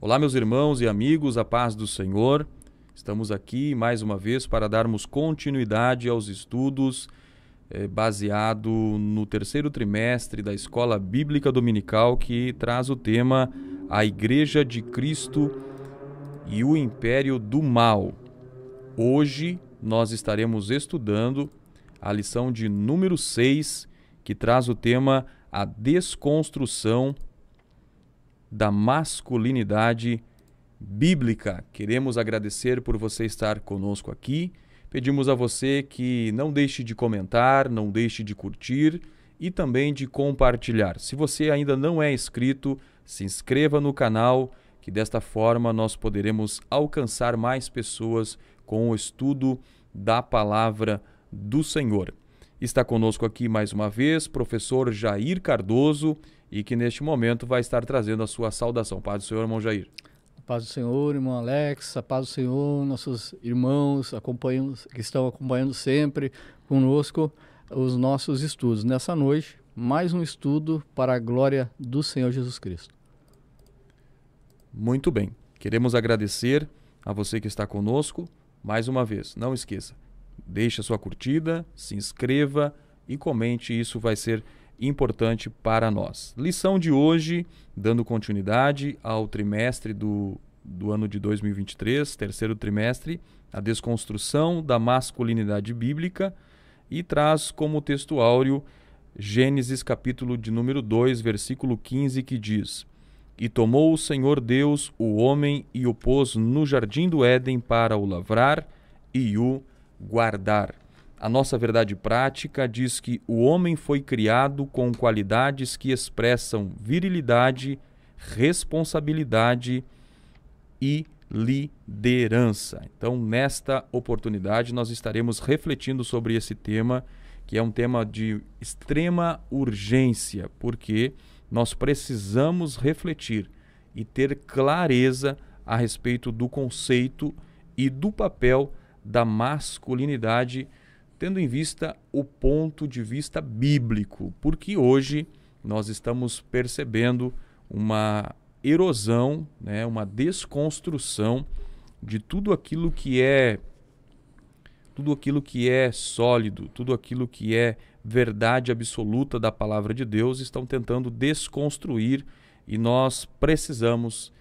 Olá, meus irmãos e amigos, a paz do Senhor. Estamos aqui mais uma vez para darmos continuidade aos estudos baseado no terceiro trimestre da Escola Bíblica Dominical, que traz o tema A Igreja de Cristo e o Império do Mal. Hoje nós estaremos estudando a lição de número 6, que traz o tema A Desconstrução da Masculinidade Bíblica. Queremos agradecer por você estar conosco aqui. Pedimos a você que não deixe de comentar, não deixe de curtir e também de compartilhar. Se você ainda não é inscrito, se inscreva no canal, que desta forma nós poderemos alcançar mais pessoas com o estudo da Palavra do Senhor. Está conosco aqui mais uma vez professor Jair Cardoso, e que neste momento vai estar trazendo a sua saudação. Paz do Senhor, irmão Jair. A paz do Senhor, irmão Alex, a paz do Senhor, nossos irmãos que estão acompanhando sempre conosco os nossos estudos. Nessa noite, mais um estudo para a glória do Senhor Jesus Cristo. Muito bem. Queremos agradecer a você que está conosco mais uma vez. Não esqueça, deixe a sua curtida, se inscreva e comente, isso vai ser importante para nós. Lição de hoje, dando continuidade ao trimestre do ano de 2023, terceiro trimestre, a desconstrução da masculinidade bíblica, e traz como texto áureo Gênesis capítulo de número 2, versículo 15, que diz: E tomou o Senhor Deus o homem e o pôs no jardim do Éden para o lavrar e o guardar. A nossa verdade prática diz que o homem foi criado com qualidades que expressam virilidade, responsabilidade e liderança. Então, nesta oportunidade, nós estaremos refletindo sobre esse tema, que é um tema de extrema urgência, porque nós precisamos refletir e ter clareza a respeito do conceito e do papel da masculinidade, tendo em vista o ponto de vista bíblico, porque hoje nós estamos percebendo uma erosão, uma desconstrução de tudo aquilo que é sólido, tudo aquilo que é verdade absoluta da palavra de Deus, estão tentando desconstruir, e nós precisamos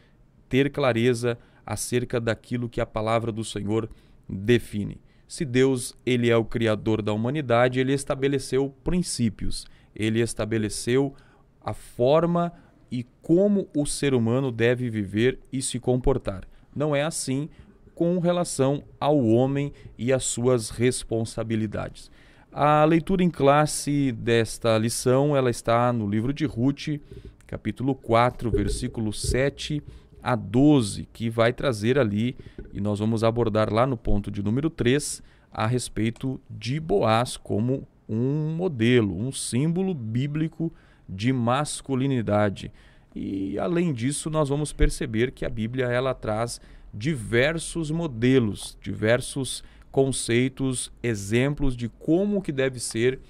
ter clareza acerca daquilo que a palavra do Senhor define. Se Deus ele é o criador da humanidade, ele estabeleceu princípios, ele estabeleceu a forma e como o ser humano deve viver e se comportar. Não é assim com relação ao homem e às suas responsabilidades. A leitura em classe desta lição, ela está no livro de Ruth, capítulo 4, versículo 7 a 12, que vai trazer ali, e nós vamos abordar lá no ponto de número 3, a respeito de Boaz como um modelo, um símbolo bíblico de masculinidade. E além disso, nós vamos perceber que a Bíblia ela traz diversos modelos, diversos conceitos, exemplos de como que deve ser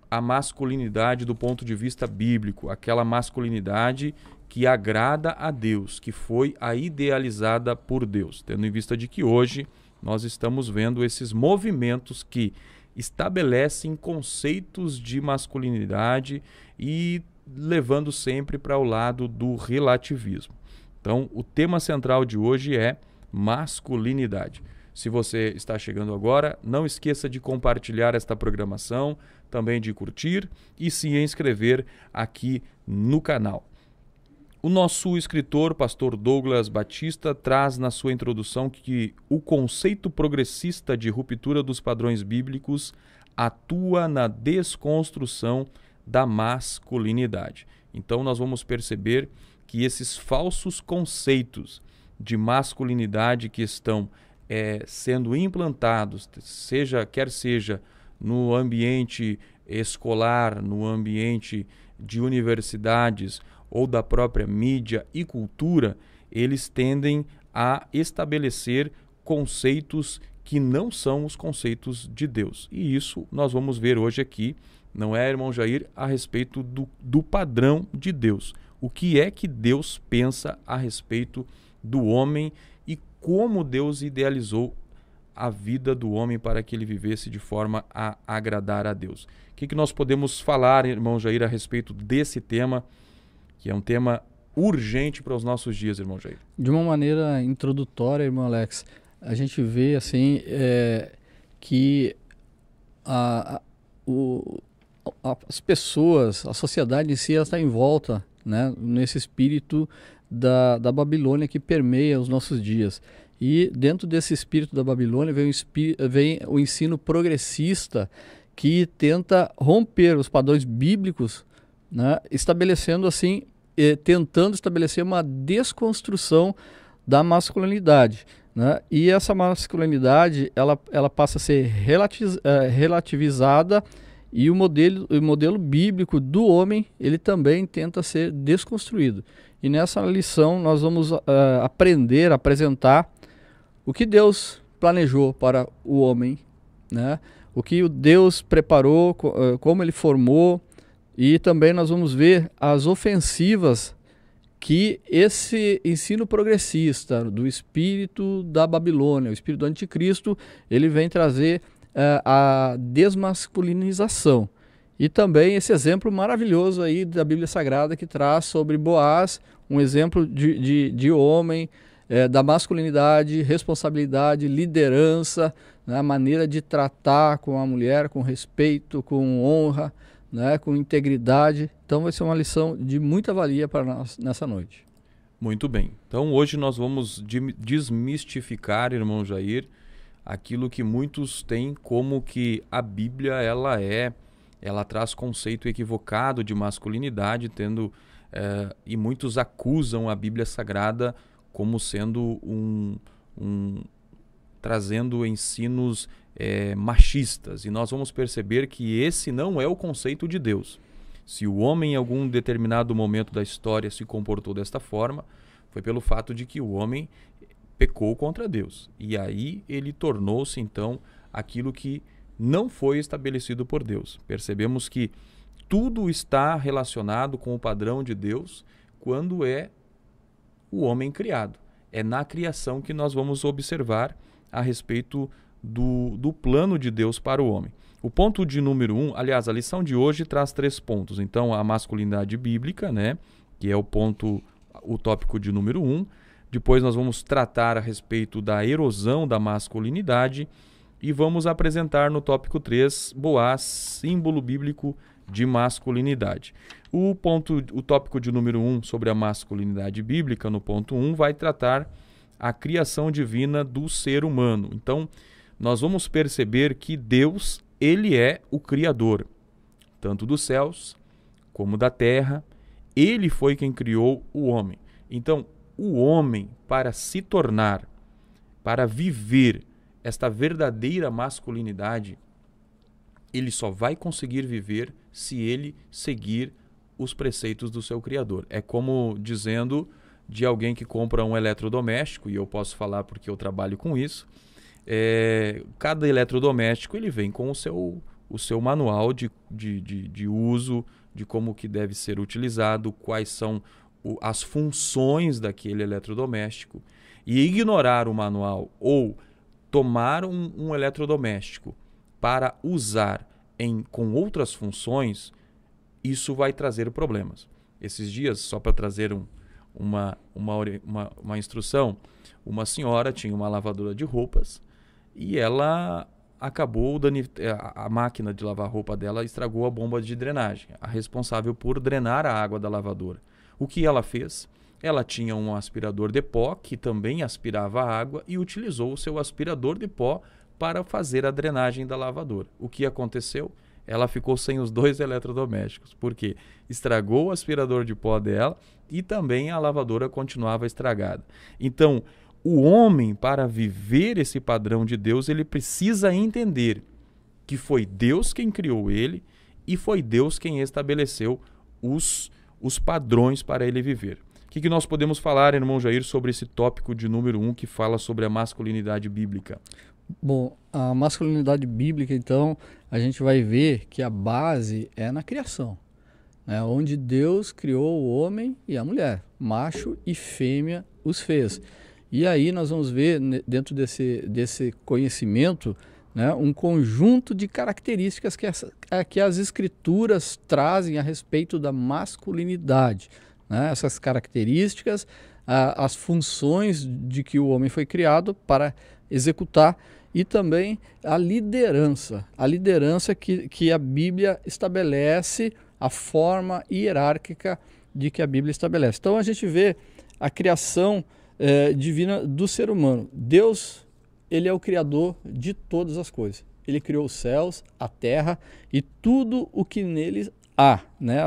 a masculinidade do ponto de vista bíblico, aquela masculinidade que agrada a Deus, que foi a idealizada por Deus, tendo em vista de que hoje nós estamos vendo esses movimentos que estabelecem conceitos de masculinidade e levando sempre para o lado do relativismo. Então, o tema central de hoje é masculinidade. Se você está chegando agora, não esqueça de compartilhar esta programação, também de curtir e se inscrever aqui no canal. O nosso escritor, pastor Douglas Batista, traz na sua introdução que o conceito progressista de ruptura dos padrões bíblicos atua na desconstrução da masculinidade. Então, nós vamos perceber que esses falsos conceitos de masculinidade que estão sendo implantados, quer seja no ambiente escolar, no ambiente de universidades ou da própria mídia e cultura, eles tendem a estabelecer conceitos que não são os conceitos de Deus. E isso nós vamos ver hoje aqui, não é, irmão Jair, a respeito do padrão de Deus. O que é que Deus pensa a respeito do homem e como Deus idealizou a vida do homem para que ele vivesse de forma a agradar a Deus. O que nós podemos falar, irmão Jair, a respeito desse tema, que é um tema urgente para os nossos dias, irmão Jair? De uma maneira introdutória, irmão Alex, a gente vê assim que as pessoas, a sociedade em si, ela está em volta, né, nesse espírito da Babilônia que permeia os nossos dias. E dentro desse espírito da Babilônia vem o ensino progressista que tenta romper os padrões bíblicos, né, estabelecendo assim, tentando estabelecer uma desconstrução da masculinidade, né? E essa masculinidade ela passa a ser relativizada, e o modelo bíblico do homem ele também tenta ser desconstruído. E nessa lição nós vamos aprender a apresentar o que Deus planejou para o homem, né? O que Deus preparou, como ele formou, e também nós vamos ver as ofensivas que esse ensino progressista do espírito da Babilônia, o espírito do anticristo, ele vem trazer a desmasculinização. E também esse exemplo maravilhoso aí da Bíblia Sagrada que traz sobre Boaz, um exemplo de homem, da masculinidade, responsabilidade, liderança, né, a maneira de tratar com a mulher, com respeito, com honra, né, com integridade. Então vai ser uma lição de muita valia para nós nessa noite. Muito bem. Então hoje nós vamos desmistificar, irmão Jair, aquilo que muitos têm como que a Bíblia ela traz conceito equivocado de masculinidade, e muitos acusam a Bíblia Sagrada como sendo trazendo ensinos machistas, e nós vamos perceber que esse não é o conceito de Deus. Se o homem em algum determinado momento da história se comportou desta forma, foi pelo fato de que o homem pecou contra Deus, e aí ele tornou-se então aquilo que não foi estabelecido por Deus. Percebemos que tudo está relacionado com o padrão de Deus quando é o homem criado. É na criação que nós vamos observar a respeito do plano de Deus para o homem. O ponto de número 1, aliás, a lição de hoje traz 3 pontos. Então, a masculinidade bíblica, né, que é o tópico de número 1. Depois nós vamos tratar a respeito da erosão da masculinidade e vamos apresentar no tópico 3, Boaz, símbolo bíblico de masculinidade. O tópico de número 1 sobre a masculinidade bíblica, no ponto 1, vai tratar a criação divina do ser humano. Então, nós vamos perceber que Deus, ele é o Criador, tanto dos céus como da terra. Ele foi quem criou o homem. Então, o homem, para se tornar, para viver esta verdadeira masculinidade, ele só vai conseguir viver se ele seguir os preceitos do seu Criador. É como dizendo de alguém que compra um eletrodoméstico, e eu posso falar porque eu trabalho com isso. Cada eletrodoméstico ele vem com o seu manual de uso, de como que deve ser utilizado, quais são as funções daquele eletrodoméstico. E ignorar o manual ou tomar um eletrodoméstico para usar com outras funções, isso vai trazer problemas. Esses dias, só para trazer uma instrução, uma senhora tinha uma lavadora de roupas e ela acabou a máquina de lavar roupa dela estragou a bomba de drenagem, a responsável por drenar a água da lavadora. O que ela fez? Ela tinha um aspirador de pó que também aspirava a água e utilizou o seu aspirador de pó para fazer a drenagem da lavadora. O que aconteceu? Ela ficou sem os 2 eletrodomésticos, porque estragou o aspirador de pó dela e também a lavadora continuava estragada. Então, o homem, para viver esse padrão de Deus, ele precisa entender que foi Deus quem criou ele e foi Deus quem estabeleceu os padrões para ele viver. O que nós podemos falar, irmão Jair, sobre esse tópico de número 1 que fala sobre a masculinidade bíblica? Bom, a masculinidade bíblica, então, a gente vai ver que a base é na criação, né, onde Deus criou o homem e a mulher, macho e fêmea os fez. E aí nós vamos ver, dentro desse conhecimento, né, um conjunto de características que as Escrituras trazem a respeito da masculinidade. Né? Essas características, as funções de que o homem foi criado para executar, e também a liderança que a Bíblia estabelece, a forma hierárquica de que a Bíblia estabelece. Então a gente vê a criação divina do ser humano. Deus, ele é o criador de todas as coisas. Ele criou os céus, a terra e tudo o que neles há. Né?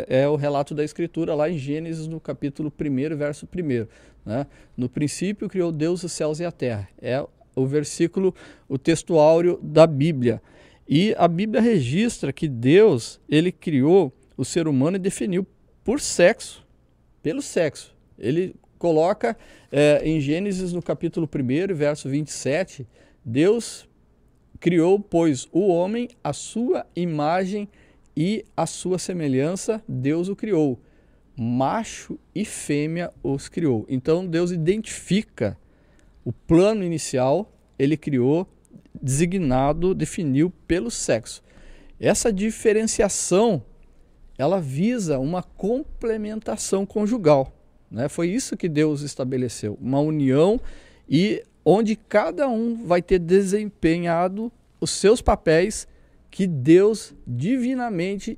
É o relato da Escritura lá em Gênesis, no capítulo 1, verso 1. Né? No princípio criou Deus os céus e a terra. É o versículo, o texto áureo da Bíblia. E a Bíblia registra que Deus, ele criou o ser humano e definiu por sexo, pelo sexo. Ele coloca em Gênesis, no capítulo 1, verso 27, Deus criou, pois, o homem à sua imagem e à sua semelhança, Deus o criou. Macho e fêmea os criou. Então Deus identifica o plano inicial, ele criou, definiu pelo sexo. Essa diferenciação, ela visa uma complementação conjugal. Né? Foi isso que Deus estabeleceu, uma união e onde cada um vai ter desempenhado os seus papéis que Deus divinamente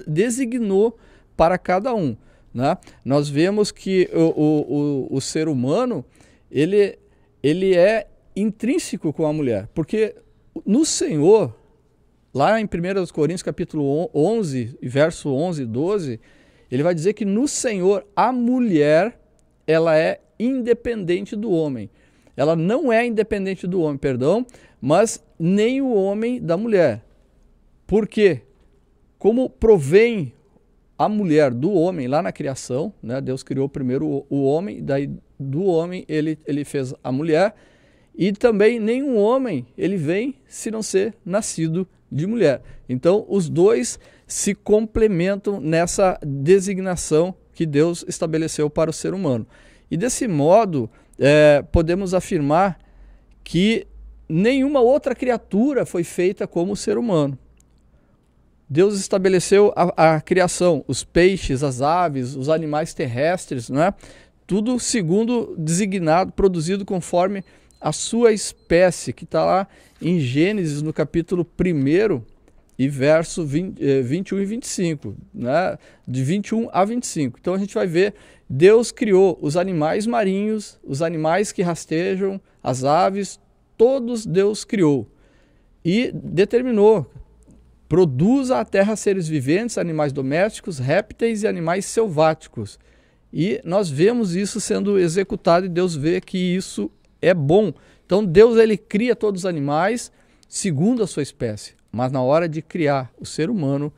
designou para cada um. Né? Nós vemos que o ser humano, ele é intrínseco com a mulher, porque no Senhor, lá em 1 Coríntios capítulo 11, verso 11 e 12, ele vai dizer que no Senhor a mulher, ela é independente do homem. Ela não é independente do homem, mas nem o homem da mulher. Por quê? Como provém a mulher do homem lá na criação, né? Deus criou primeiro o homem, daí do homem ele fez a mulher, e também nenhum homem ele vem se não ser nascido de mulher. Então os dois se complementam nessa designação que Deus estabeleceu para o ser humano. E desse modo podemos afirmar que nenhuma outra criatura foi feita como o ser humano. Deus estabeleceu a criação, os peixes, as aves, os animais terrestres, né? Tudo segundo designado, produzido conforme a sua espécie, que está lá em Gênesis, no capítulo 1 e verso 21 e 25, né? De 21 a 25. Então a gente vai ver, Deus criou os animais marinhos, os animais que rastejam, as aves, todos Deus criou. E determinou, produza a terra seres viventes, animais domésticos, répteis e animais selváticos. E nós vemos isso sendo executado e Deus vê que isso é bom. Então Deus ele cria todos os animais segundo a sua espécie. Mas na hora de criar o ser humano,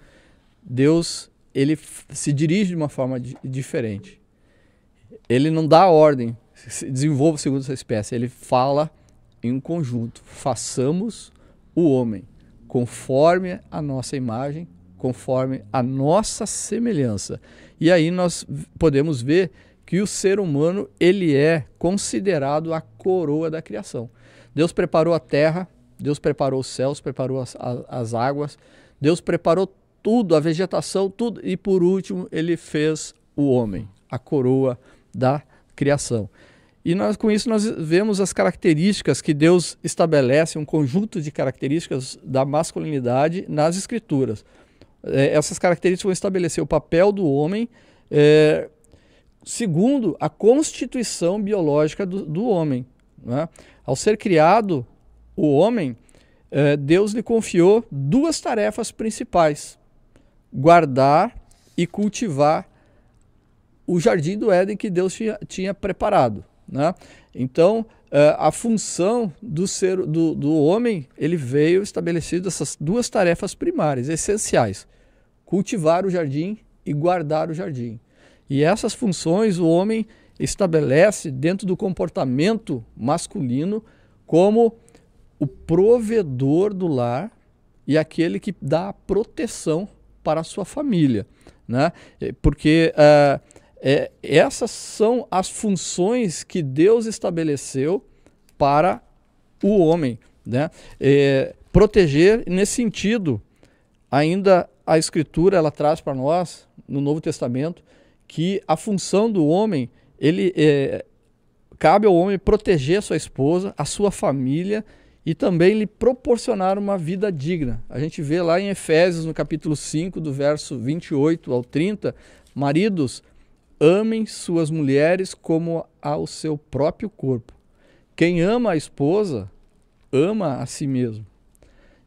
Deus ele se dirige de uma forma diferente. Ele não dá a ordem, se desenvolva segundo a sua espécie. Ele fala em um conjunto. Façamos o homem conforme a nossa imagem, conforme a nossa semelhança. E aí nós podemos ver que o ser humano ele é considerado a coroa da criação. Deus preparou a terra, Deus preparou os céus, preparou as águas, Deus preparou tudo, a vegetação, tudo, e por último ele fez o homem, a coroa da criação. E com isso nós vemos as características que Deus estabelece, um conjunto de características da masculinidade nas Escrituras. Essas características vão estabelecer o papel do homem segundo a constituição biológica do homem. Né? Ao ser criado o homem, Deus lhe confiou duas tarefas principais: guardar e cultivar o jardim do Éden que Deus tinha preparado. Né? Então, a função do homem, ele veio estabelecido essas duas tarefas primárias, essenciais: cultivar o jardim e guardar o jardim. E essas funções o homem estabelece dentro do comportamento masculino como o provedor do lar e aquele que dá proteção para a sua família. Né? Porque essas são as funções que Deus estabeleceu para o homem, né? Proteger, nesse sentido, ainda a Escritura ela traz para nós, no Novo Testamento, que a função do homem, cabe ao homem proteger a sua esposa, a sua família e também lhe proporcionar uma vida digna. A gente vê lá em Efésios, no capítulo 5, do verso 28 ao 30, maridos, amem suas mulheres como ao seu próprio corpo. Quem ama a esposa, ama a si mesmo.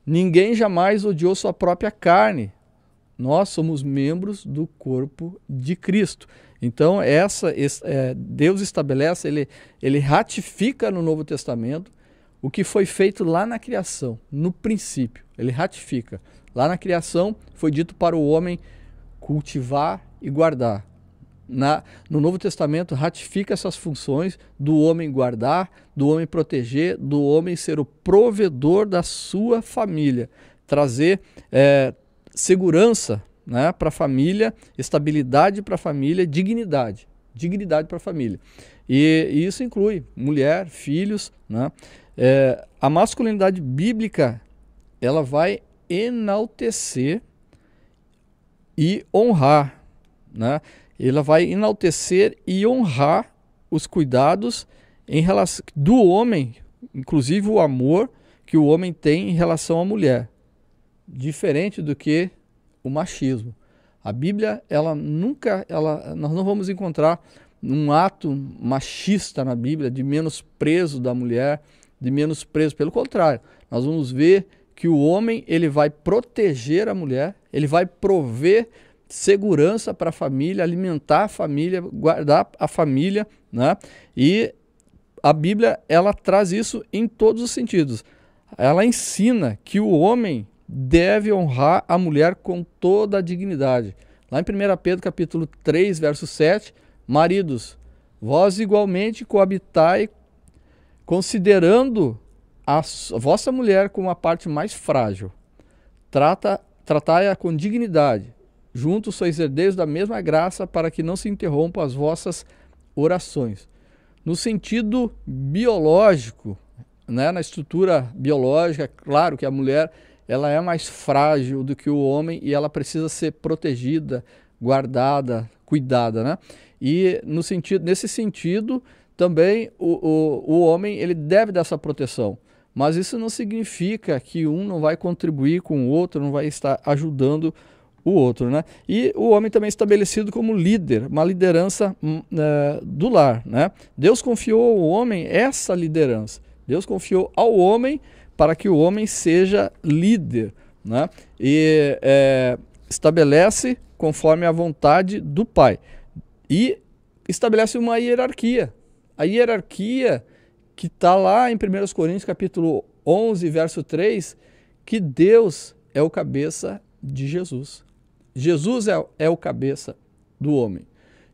Ninguém jamais odiou sua própria carne. Nós somos membros do corpo de Cristo. Então, Deus estabelece, ele ratifica no Novo Testamento o que foi feito lá na criação, no princípio. Ele ratifica. Lá na criação foi dito para o homem cultivar e guardar. No Novo Testamento ratifica essas funções do homem guardar, do homem proteger, do homem ser o provedor da sua família, trazer segurança, né, para a família, estabilidade para a família, dignidade para a família. E isso inclui mulher, filhos, né? A masculinidade bíblica ela vai enaltecer e honrar, né? Ela vai enaltecer e honrar os cuidados em relação do homem, inclusive o amor que o homem tem em relação à mulher, diferente do que o machismo. A Bíblia, nós não vamos encontrar um ato machista na Bíblia de menosprezo da mulher, de menosprezo, pelo contrário, nós vamos ver que o homem ele vai proteger a mulher, ele vai prover segurança para a família, alimentar a família, guardar a família, né? E a Bíblia ela traz isso em todos os sentidos. Ela ensina que o homem deve honrar a mulher com toda a dignidade. Lá em 1 Pedro capítulo 3, verso 7, maridos, vós igualmente coabitai, considerando a vossa mulher como a parte mais frágil. Tratai-a com dignidade. Juntos sois herdeiros da mesma graça, para que não se interrompam as vossas orações. No sentido biológico, né, na estrutura biológica, claro que a mulher ela é mais frágil do que o homem e ela precisa ser protegida, guardada, cuidada, né? E nesse sentido, também o homem ele deve dar essa proteção. Mas isso não significa que um não vai contribuir com o outro, não vai estar ajudando o outro, né? E o homem também é estabelecido como líder, uma liderança do lar, né? Deus confiou ao homem essa liderança. Deus confiou ao homem para que o homem seja líder, né? E estabelece conforme a vontade do Pai. E estabelece uma hierarquia. A hierarquia que está lá em 1 Coríntios capítulo 11, verso 3, que Deus é o cabeça de Jesus. Jesus é o cabeça do homem.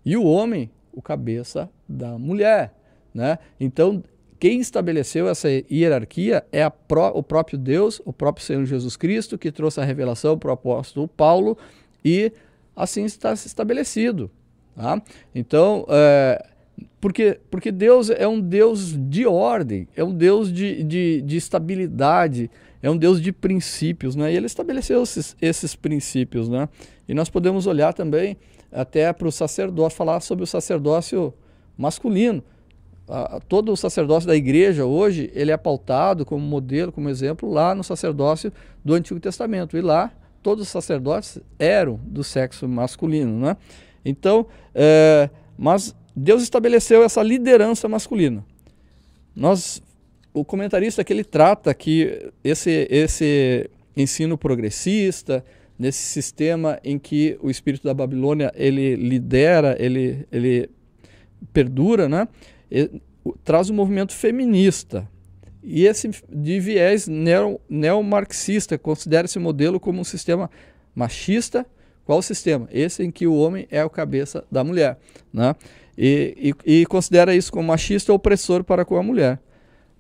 E o homem, o cabeça da mulher, né? Então, quem estabeleceu essa hierarquia é o próprio Deus, o próprio Senhor Jesus Cristo, que trouxe a revelação para o apóstolo Paulo, e assim está estabelecido. Tá? Então, porque Deus é um Deus de ordem, é um Deus de estabilidade, é um Deus de princípios, né? E ele estabeleceu esses princípios, né? E nós podemos olhar também até para o sacerdócio, falar sobre o sacerdócio masculino. Todo o sacerdócio da igreja hoje, ele é pautado como modelo, como exemplo, lá no sacerdócio do Antigo Testamento. E lá, todos os sacerdotes eram do sexo masculino, né? Então, mas Deus estabeleceu essa liderança masculina. O comentarista que ele trata que esse ensino progressista, nesse sistema em que o espírito da Babilônia ele lidera, ele perdura, né? Traz um movimento feminista. E esse de viés neomarxista considera esse modelo como um sistema machista. Qual o sistema? Esse em que o homem é o cabeça da mulher, né? E considera isso como machista e opressor para com a mulher.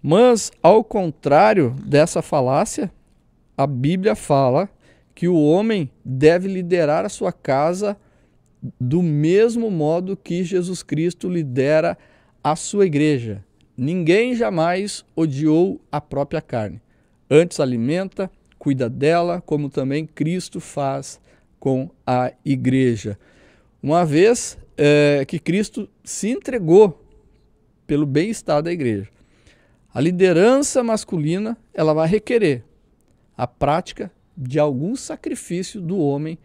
Mas, ao contrário dessa falácia, a Bíblia fala que o homem deve liderar a sua casa do mesmo modo que Jesus Cristo lidera a sua igreja. Ninguém jamais odiou a própria carne. Antes alimenta, cuida dela, como também Cristo faz com a igreja. Uma vez que Cristo se entregou pelo bem-estar da igreja. A liderança masculina, ela vai requerer a prática de algum sacrifício do homem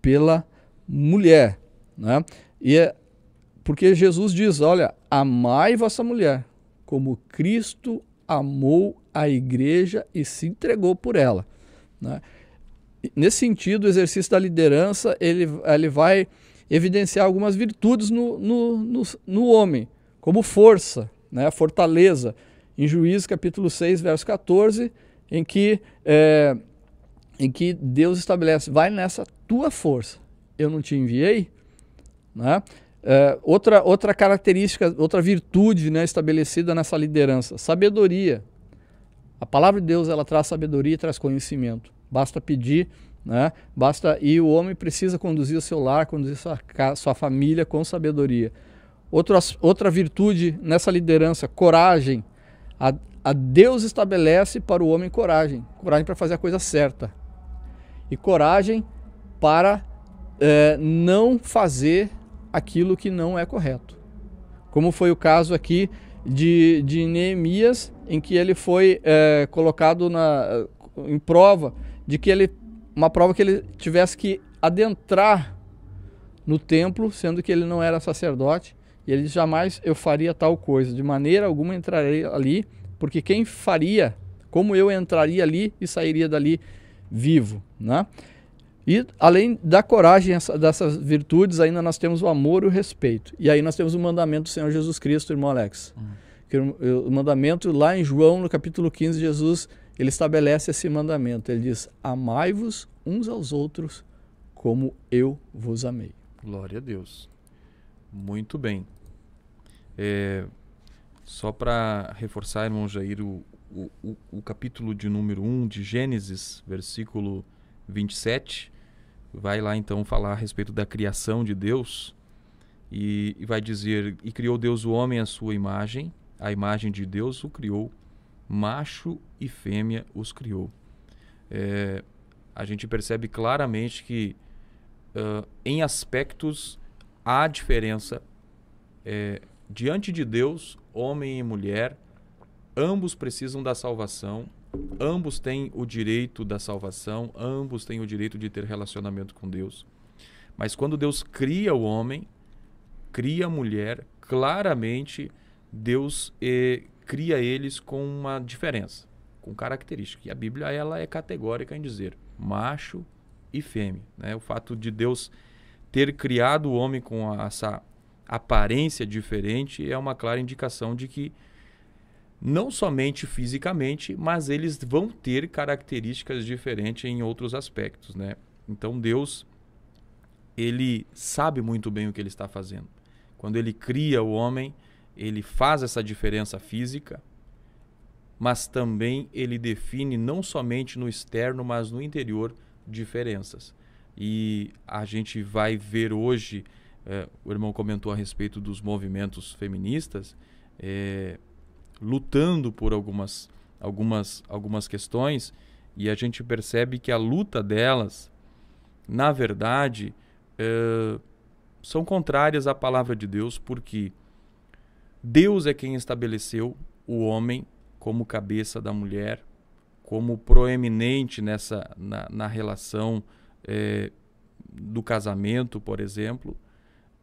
pela mulher, né? Porque Jesus diz, olha, amai vossa mulher, como Cristo amou a igreja e se entregou por ela, né? Nesse sentido, o exercício da liderança, ele vai evidenciar algumas virtudes no homem, como força, né? Fortaleza. Em Juízes capítulo 6, verso 14, em que Deus estabelece, vai nessa tua força, eu não te enviei, né? Outra característica, outra virtude, né, estabelecida nessa liderança, sabedoria. A palavra de Deus, ela traz sabedoria e traz conhecimento. Basta pedir, né? E o homem precisa conduzir o seu lar, conduzir sua família com sabedoria. Outra virtude nessa liderança, coragem. A Deus estabelece para o homem coragem para fazer a coisa certa e coragem para não fazer aquilo que não é correto, como foi o caso aqui de Neemias, em que ele foi colocado em prova, uma prova que ele tivesse que adentrar no templo, sendo que ele não era sacerdote. E ele disse, jamais eu faria tal coisa, de maneira alguma entrarei ali, porque quem faria, como eu entraria ali e sairia dali vivo, né? E além da coragem, dessas virtudes, ainda nós temos o amor e o respeito. E aí nós temos o mandamento do Senhor Jesus Cristo, irmão Alex. O mandamento lá em João, no capítulo 15, Jesus, ele estabelece esse mandamento. Ele diz, amai-vos uns aos outros como eu vos amei. Glória a Deus. Muito bem. Só para reforçar, irmão Jair, o capítulo de número 1 de Gênesis, versículo 27, vai lá então falar a respeito da criação de Deus e vai dizer, e criou Deus o homem à sua imagem, a imagem de Deus o criou, macho e fêmea os criou. A gente percebe claramente que em aspectos há diferença. Diante de Deus, homem e mulher, ambos precisam da salvação, ambos têm o direito da salvação, ambos têm o direito de ter relacionamento com Deus. Mas quando Deus cria o homem, cria a mulher, claramente Deus cria eles com uma diferença, com característica. E a Bíblia ela é categórica em dizer macho e fêmea, né? O fato de Deus ter criado o homem com essa aparência diferente é uma clara indicação de que não somente fisicamente, mas eles vão ter características diferentes em outros aspectos, né? Então Deus, ele sabe muito bem o que ele está fazendo. Quando ele cria o homem, ele faz essa diferença física, mas também ele define não somente no externo, mas no interior diferenças. E a gente vai ver hoje, o irmão comentou a respeito dos movimentos feministas, lutando por algumas questões, e a gente percebe que a luta delas, na verdade, são contrárias à palavra de Deus, porque Deus é quem estabeleceu o homem como cabeça da mulher, como proeminente na relação do casamento, por exemplo.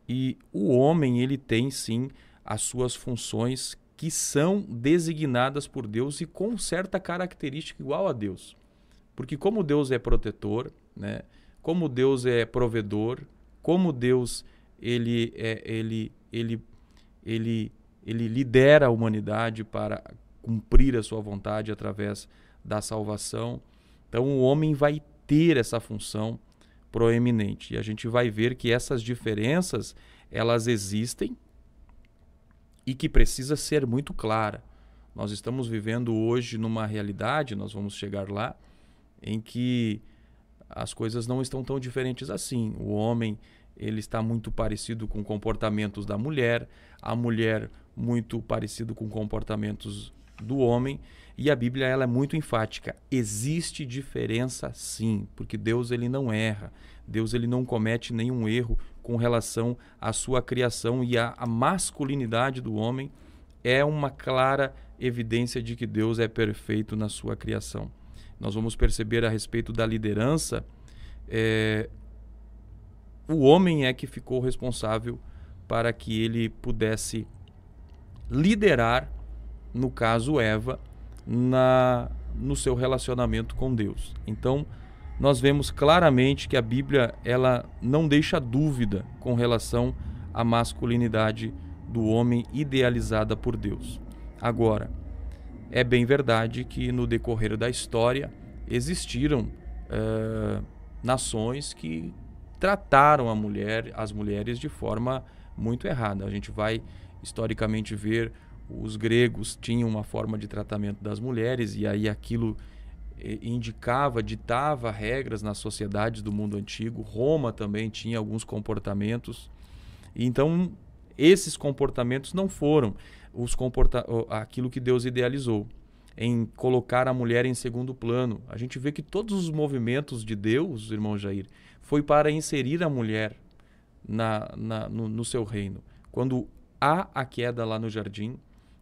E o homem, ele tem sim as suas funções que são designadas por Deus e com certa característica igual a Deus. Porque como Deus é protetor, né? Como Deus é provedor, como Deus ele lidera a humanidade para cumprir a sua vontade através da salvação. Então o homem vai ter essa função proeminente. E a gente vai ver que essas diferenças, elas existem e que precisa ser muito clara. Nós estamos vivendo hoje numa realidade, nós vamos chegar lá, em que as coisas não estão tão diferentes assim. O homem, ele está muito parecido com comportamentos da mulher, a mulher muito parecido com comportamentos do homem, e a Bíblia ela é muito enfática. Existe diferença sim, porque Deus ele não erra, Deus ele não comete nenhum erro com relação à sua criação, e a masculinidade do homem é uma clara evidência de que Deus é perfeito na sua criação. Nós vamos perceber a respeito da liderança, o homem é que ficou responsável para que ele pudesse liderar, no caso Eva, no seu relacionamento com Deus. Então, nós vemos claramente que a Bíblia ela não deixa dúvida com relação à masculinidade do homem idealizada por Deus. Agora, é bem verdade que no decorrer da história existiram nações que trataram as mulheres de forma muito errada. A gente vai historicamente ver os gregos tinham uma forma de tratamento das mulheres, e aí aquilo ditava regras nas sociedades do mundo antigo. Roma também tinha alguns comportamentos. Então, esses comportamentos não foram aquilo que Deus idealizou, em colocar a mulher em segundo plano. A gente vê que todos os movimentos de Deus, irmão Jair, foi para inserir a mulher no seu reino. Quando há a queda lá no jardim,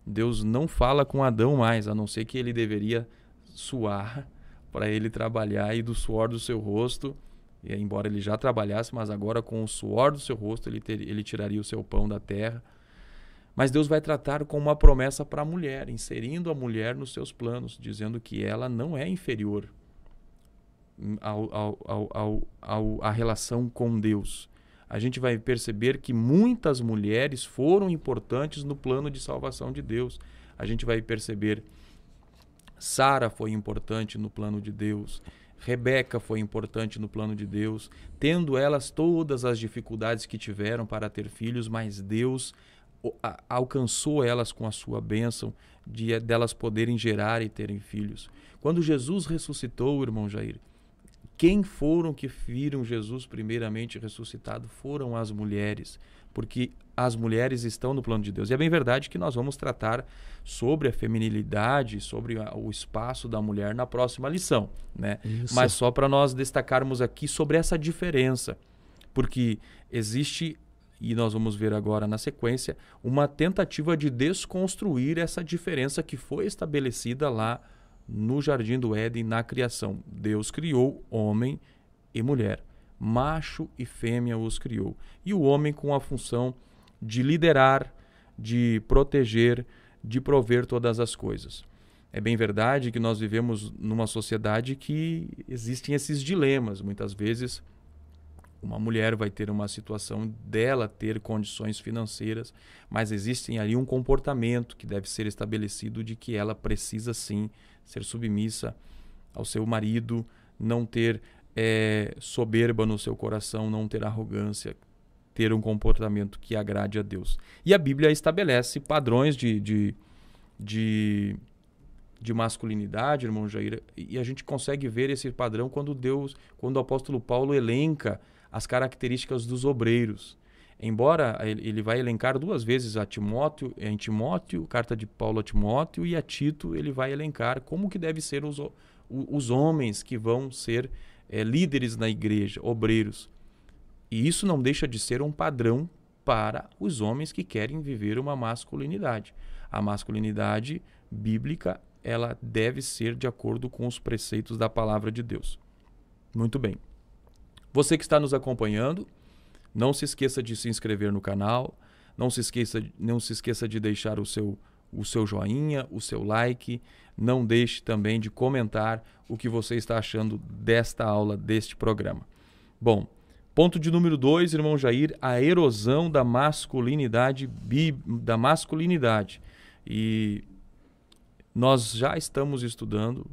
Deus não fala com Adão mais, a não ser que ele deveria suar para ele trabalhar, e do suor do seu rosto, e embora ele já trabalhasse, mas agora com o suor do seu rosto ele tiraria o seu pão da terra. Mas Deus vai tratar com uma promessa para a mulher, inserindo a mulher nos seus planos, dizendo que ela não é inferior à relação com Deus. A gente vai perceber que muitas mulheres foram importantes no plano de salvação de Deus. A gente vai perceber Sara foi importante no plano de Deus, Rebeca foi importante no plano de Deus, tendo elas todas as dificuldades que tiveram para ter filhos, mas Deus alcançou elas com a sua bênção delas poderem gerar e terem filhos. Quando Jesus ressuscitou, irmão Jair, quem foram que viram Jesus primeiramente ressuscitado? Foram as mulheres, porque as mulheres estão no plano de Deus. E é bem verdade que nós vamos tratar sobre a feminilidade, sobre o espaço da mulher na próxima lição, né? Mas só para nós destacarmos aqui sobre essa diferença, porque existe, e nós vamos ver agora na sequência, uma tentativa de desconstruir essa diferença que foi estabelecida lá no Jardim do Éden, na criação. Deus criou homem e mulher, macho e fêmea os criou. E o homem com a função de liderar, de proteger, de prover todas as coisas. É bem verdade que nós vivemos numa sociedade que existem esses dilemas. Muitas vezes uma mulher vai ter uma situação dela ter condições financeiras, mas existem ali um comportamento que deve ser estabelecido de que ela precisa sim ser submissa ao seu marido, não ter soberba no seu coração, não ter arrogância, ter um comportamento que agrade a Deus. E a Bíblia estabelece padrões de masculinidade, irmão Jair, e a gente consegue ver esse padrão quando o apóstolo Paulo elenca as características dos obreiros. Embora ele vai elencar duas vezes em Timóteo, carta de Paulo a Timóteo, e a Tito ele vai elencar como que devem ser os homens que vão ser líderes na igreja, obreiros. E isso não deixa de ser um padrão para os homens que querem viver uma masculinidade. A masculinidade bíblica, ela deve ser de acordo com os preceitos da palavra de Deus. Muito bem. Você que está nos acompanhando, não se esqueça de se inscrever no canal, não se esqueça de deixar o seu joinha, o seu like, não deixe também de comentar o que você está achando desta aula, deste programa. Bom, ponto de número 2, irmão Jair, a erosão da masculinidade. E nós já estamos estudando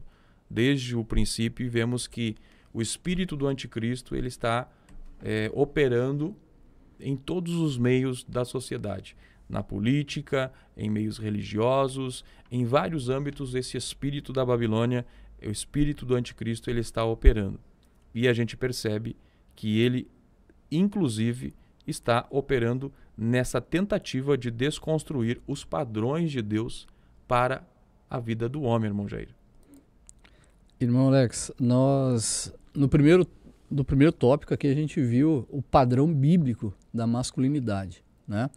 desde o princípio e vemos que o espírito do anticristo ele está operando em todos os meios da sociedade, na política, em meios religiosos, em vários âmbitos. Esse espírito da Babilônia, o espírito do anticristo, ele está operando. E a gente percebe que ele inclusive, está operando nessa tentativa de desconstruir os padrões de Deus para a vida do homem, irmão Jair. Irmão Alex, nós no primeiro tópico aqui a gente viu o padrão bíblico da masculinidade, né?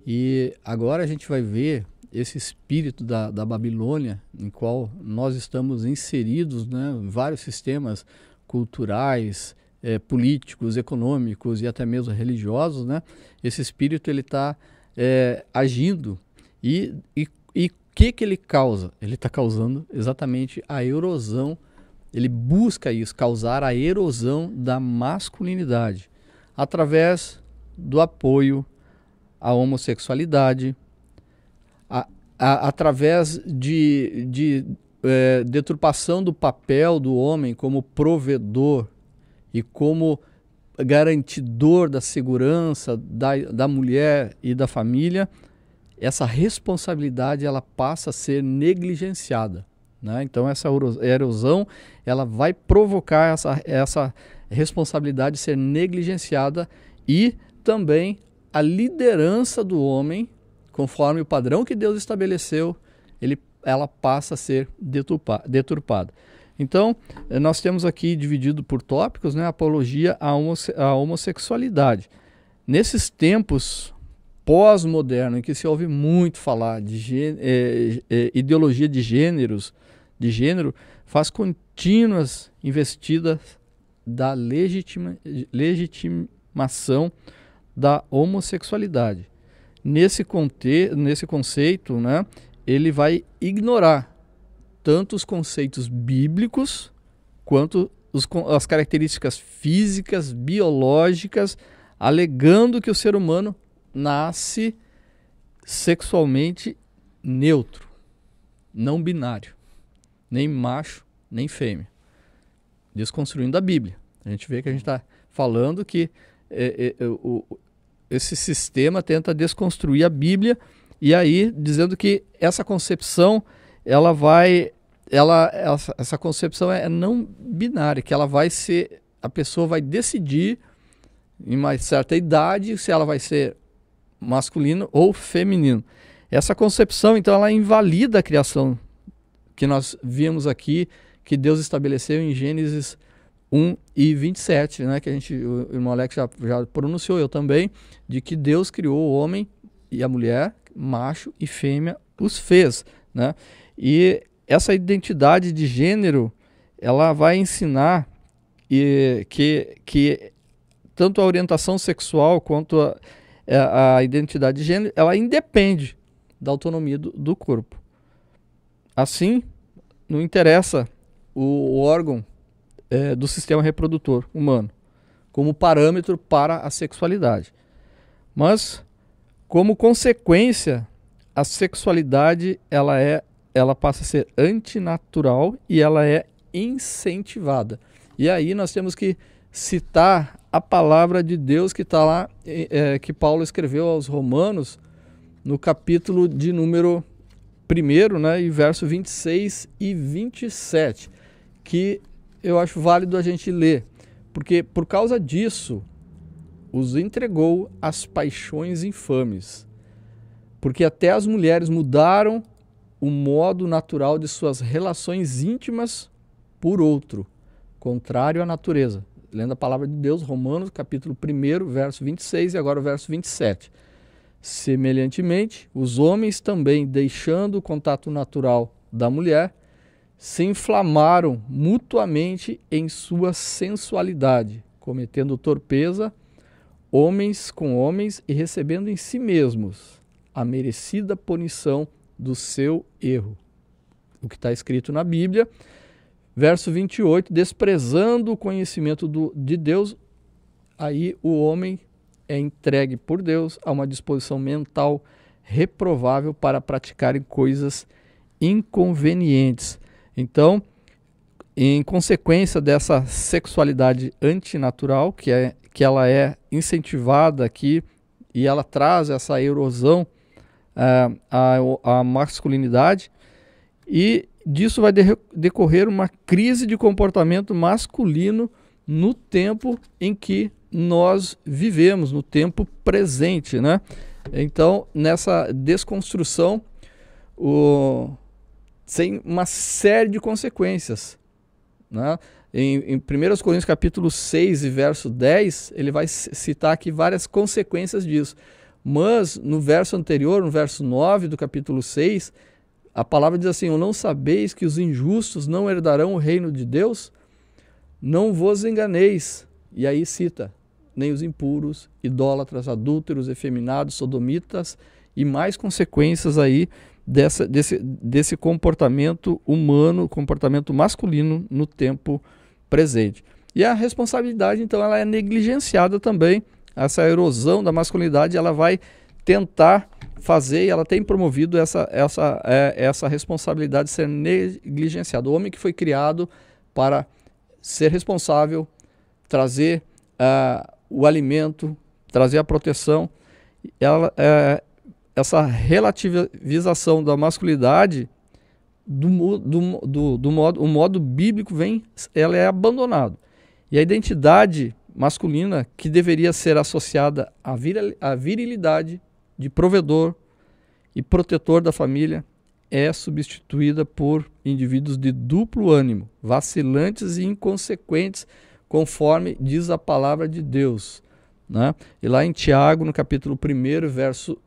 E agora a gente vai ver esse espírito da Babilônia, em qual nós estamos inseridos, né, em vários sistemas culturais, políticos, econômicos e até mesmo religiosos, né? Esse espírito ele está agindo e o que ele causa? Ele está causando exatamente a erosão. Ele busca isso, causar a erosão da masculinidade através do apoio à homossexualidade, através de deturpação do papel do homem como provedor e como garantidor da segurança da mulher e da família. Essa responsabilidade ela passa a ser negligenciada, né? Então essa erosão ela vai provocar essa responsabilidade ser negligenciada e também a liderança do homem, conforme o padrão que Deus estabeleceu, ela passa a ser deturpada. Então, nós temos aqui dividido por tópicos, né, a apologia à homossexualidade. Nesses tempos pós-modernos, em que se ouve muito falar de ideologia de gênero, faz contínuas investidas da legitimação da homossexualidade. Nesse conceito, né, ele vai ignorar tanto os conceitos bíblicos quanto as características físicas, biológicas, alegando que o ser humano nasce sexualmente neutro, não binário, nem macho, nem fêmea. Desconstruindo a Bíblia. A gente vê que a gente está falando que esse sistema tenta desconstruir a Bíblia e aí dizendo que essa concepção essa concepção é não binária, que ela vai ser, a pessoa vai decidir em uma certa idade se ela vai ser masculino ou feminino. Essa concepção, então, ela invalida a criação que nós vimos aqui, que Deus estabeleceu em Gênesis 1:27, né, que o irmão Alex já pronunciou, eu também, de que Deus criou o homem e a mulher, macho e fêmea, os fez, né? E essa identidade de gênero, ela vai ensinar que tanto a orientação sexual quanto a identidade de gênero, ela independe da autonomia do corpo. Assim, não interessa o órgão do sistema reprodutor humano como parâmetro para a sexualidade. Mas, como consequência, a sexualidade ela passa a ser antinatural e ela é incentivada. E aí nós temos que citar a palavra de Deus que está lá, que Paulo escreveu aos Romanos, no capítulo de número 1, né, e verso 26 e 27, que eu acho válido a gente ler, porque por causa disso os entregou às paixões infames, porque até as mulheres mudaram o modo natural de suas relações íntimas por outro, contrário à natureza. Lendo a palavra de Deus, Romanos, capítulo 1, verso 26 e agora o verso 27. Semelhantemente, os homens também, deixando o contato natural da mulher, se inflamaram mutuamente em sua sensualidade, cometendo torpeza, homens com homens e recebendo em si mesmos a merecida punição do seu erro. O que está escrito na Bíblia, verso 28, desprezando o conhecimento de Deus, aí o homem é entregue por Deus a uma disposição mental reprovável para praticarem coisas inconvenientes. Então, em consequência dessa sexualidade antinatural, que ela é incentivada aqui e ela traz essa erosão à masculinidade, e disso vai decorrer uma crise de comportamento masculino no tempo em que nós vivemos, no tempo presente, né? Então, nessa desconstrução, tem uma série de consequências, né? Em 1 Coríntios capítulo 6 e verso 10, ele vai citar aqui várias consequências disso. Mas no verso anterior, no verso 9 do capítulo 6, a palavra diz assim: ou não sabeis que os injustos não herdarão o reino de Deus? Não vos enganeis. E aí cita, nem os impuros, idólatras, adúlteros, efeminados, sodomitas, e mais consequências aí desse comportamento humano, comportamento masculino no tempo presente. E a responsabilidade, então, ela é negligenciada também. Essa erosão da masculinidade, ela vai tentar fazer, e ela tem promovido essa responsabilidade de ser negligenciada. O homem que foi criado para ser responsável, trazer o alimento, trazer a proteção, essa relativização da masculinidade, o modo bíblico ela é abandonado. E a identidade masculina, que deveria ser associada à virilidade de provedor e protetor da família, é substituída por indivíduos de duplo ânimo, vacilantes e inconsequentes, conforme diz a palavra de Deus, né? E lá em Tiago, no capítulo 1, verso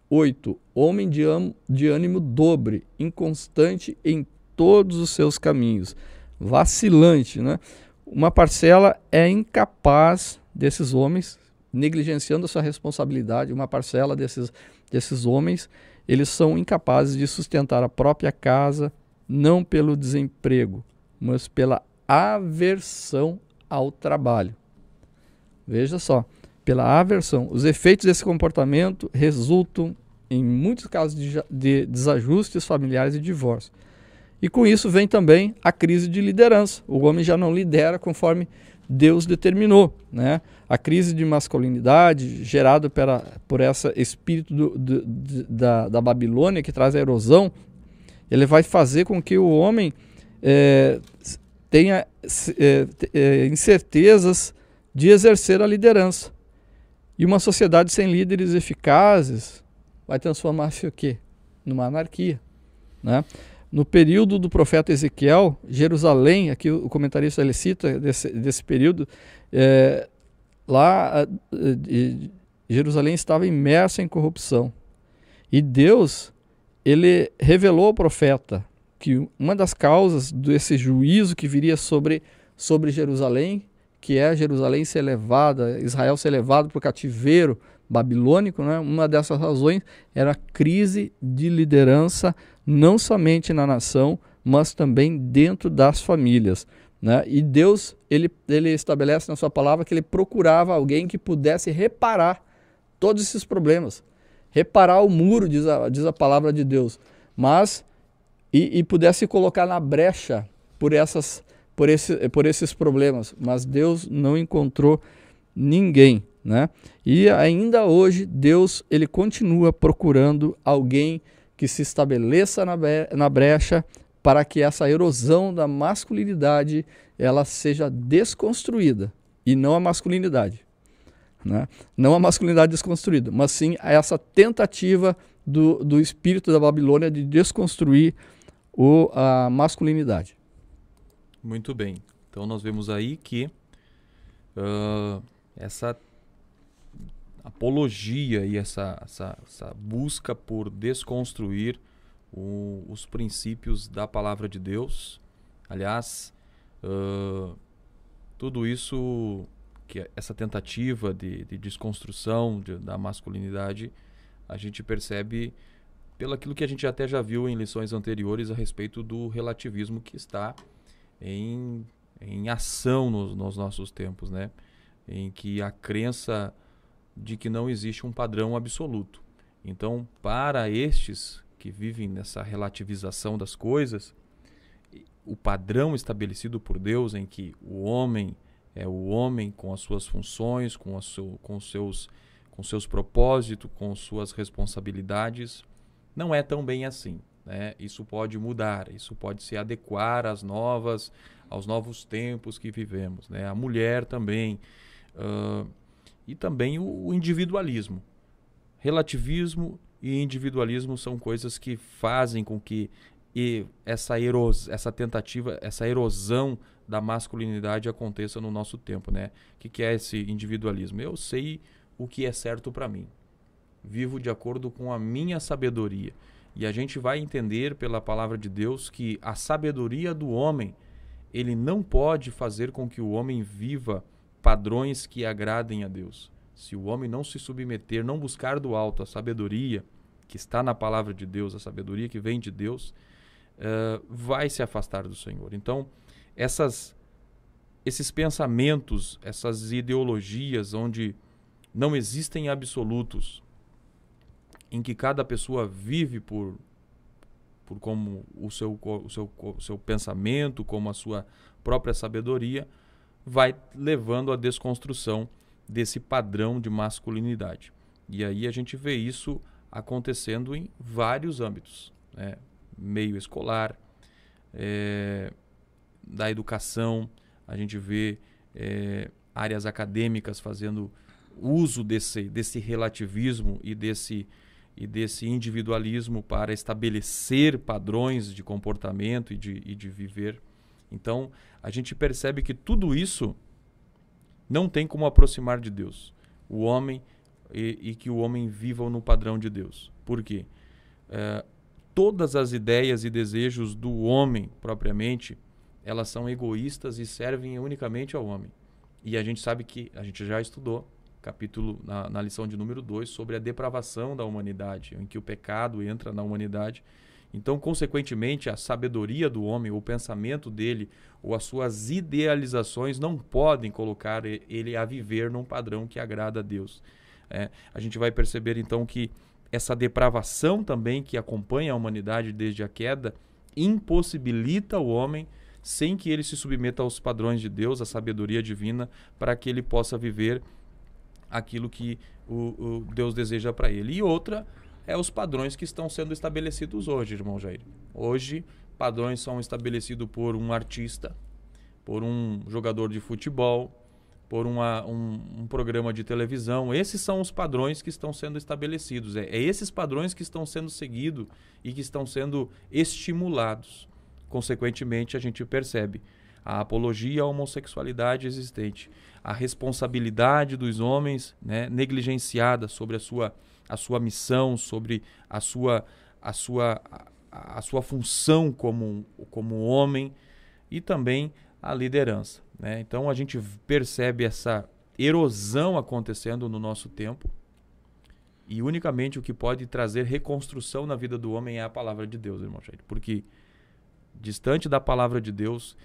8, homem de ânimo dobre, inconstante em todos os seus caminhos, vacilante, né? Uma parcela é incapaz desses homens, negligenciando a sua responsabilidade, uma parcela desses homens, eles são incapazes de sustentar a própria casa, não pelo desemprego, mas pela aversão ao trabalho. Veja só, pela aversão. Os efeitos desse comportamento resultam, em muitos casos, de desajustes familiares e divórcio. E com isso vem também a crise de liderança. O homem já não lidera conforme Deus determinou, né? A crise de masculinidade gerada por esse espírito da Babilônia, que traz a erosão, ele vai fazer com que o homem tenha incertezas de exercer a liderança. E uma sociedade sem líderes eficazes vai transformar-se o quê? Numa anarquia, né? No período do profeta Ezequiel, Jerusalém, aqui o comentarista ele cita desse período, Jerusalém estava imersa em corrupção. E Deus, ele revelou ao profeta que uma das causas desse juízo que viria sobre Jerusalém, que é Jerusalém ser levada, Israel ser levado para o cativeiro babilônico, né? Uma dessas razões era a crise de liderança, não somente na nação, mas também dentro das famílias, né? E Deus, ele estabelece na sua palavra que ele procurava alguém que pudesse reparar todos esses problemas, reparar o muro, diz a palavra de Deus, mas e pudesse colocar na brecha por esses problemas, mas Deus não encontrou ninguém, né? E ainda hoje Deus, ele continua procurando alguém que se estabeleça na brecha para que essa erosão da masculinidade ela seja desconstruída, e não a masculinidade, né? Não a masculinidade desconstruída, mas sim essa tentativa do espírito da Babilônia de desconstruir a masculinidade. Muito bem. Então nós vemos aí que essa apologia e essa busca por desconstruir os princípios da palavra de Deus. Aliás, tudo isso, essa tentativa de desconstrução da masculinidade, a gente percebe pelo aquilo que a gente até já viu em lições anteriores a respeito do relativismo que está em ação nos nossos tempos, né? Em que a crença de que não existe um padrão absoluto. Então, para estes que vivem nessa relativização das coisas, o padrão estabelecido por Deus, em que o homem é o homem com as suas funções, com seus propósitos, com suas responsabilidades, não é tão bem assim, né? Isso pode mudar, isso pode se adequar aos novos tempos que vivemos, né? A mulher também, E também o individualismo. Relativismo e individualismo são coisas que fazem com que essa tentativa, essa erosão da masculinidade aconteça no nosso tempo, né? O que é esse individualismo? Eu sei o que é certo para mim. Vivo de acordo com a minha sabedoria. E a gente vai entender pela palavra de Deus que a sabedoria do homem, ele não pode fazer com que o homem viva padrões que agradem a Deus. Se o homem não se submeter, não buscar do alto a sabedoria que está na palavra de Deus, a sabedoria que vem de Deus, vai se afastar do Senhor. Então, esses pensamentos, essas ideologias onde não existem absolutos, em que cada pessoa vive por como o seu pensamento, como a sua própria sabedoria, vai levando à desconstrução desse padrão de masculinidade. E aí a gente vê isso acontecendo em vários âmbitos, né? Meio escolar, da educação, a gente vê áreas acadêmicas fazendo uso desse relativismo e desse individualismo para estabelecer padrões de comportamento e de viver. Então, a gente percebe que tudo isso não tem como aproximar de Deus o homem e que o homem viva no padrão de Deus. Por quê? Todas as ideias e desejos do homem, propriamente, elas são egoístas e servem unicamente ao homem. E a gente sabe que, a gente já estudou capítulo na lição de número 2 sobre a depravação da humanidade, em que o pecado entra na humanidade. Então, consequentemente, a sabedoria do homem, o pensamento dele, ou as suas idealizações não podem colocar ele a viver num padrão que agrada a Deus. A gente vai perceber, então, que essa depravação também que acompanha a humanidade desde a queda impossibilita o homem, sem que ele se submeta aos padrões de Deus, à sabedoria divina, para que ele possa viver aquilo que o Deus deseja para ele. E outra é os padrões que estão sendo estabelecidos hoje, irmão Jair. Hoje, padrões são estabelecidos por um artista, por um jogador de futebol, por um programa de televisão. Esses são os padrões que estão sendo estabelecidos. É esses padrões que estão sendo seguidos e que estão sendo estimulados. Consequentemente, a gente percebe a apologia à homossexualidade existente, a responsabilidade dos homens, né, negligenciada sobre a sua missão, sobre a sua função como homem, e também a liderança, né? Então a gente percebe essa erosão acontecendo no nosso tempo, e unicamente o que pode trazer reconstrução na vida do homem é a palavra de Deus, irmão Jair, porque distante da palavra de Deus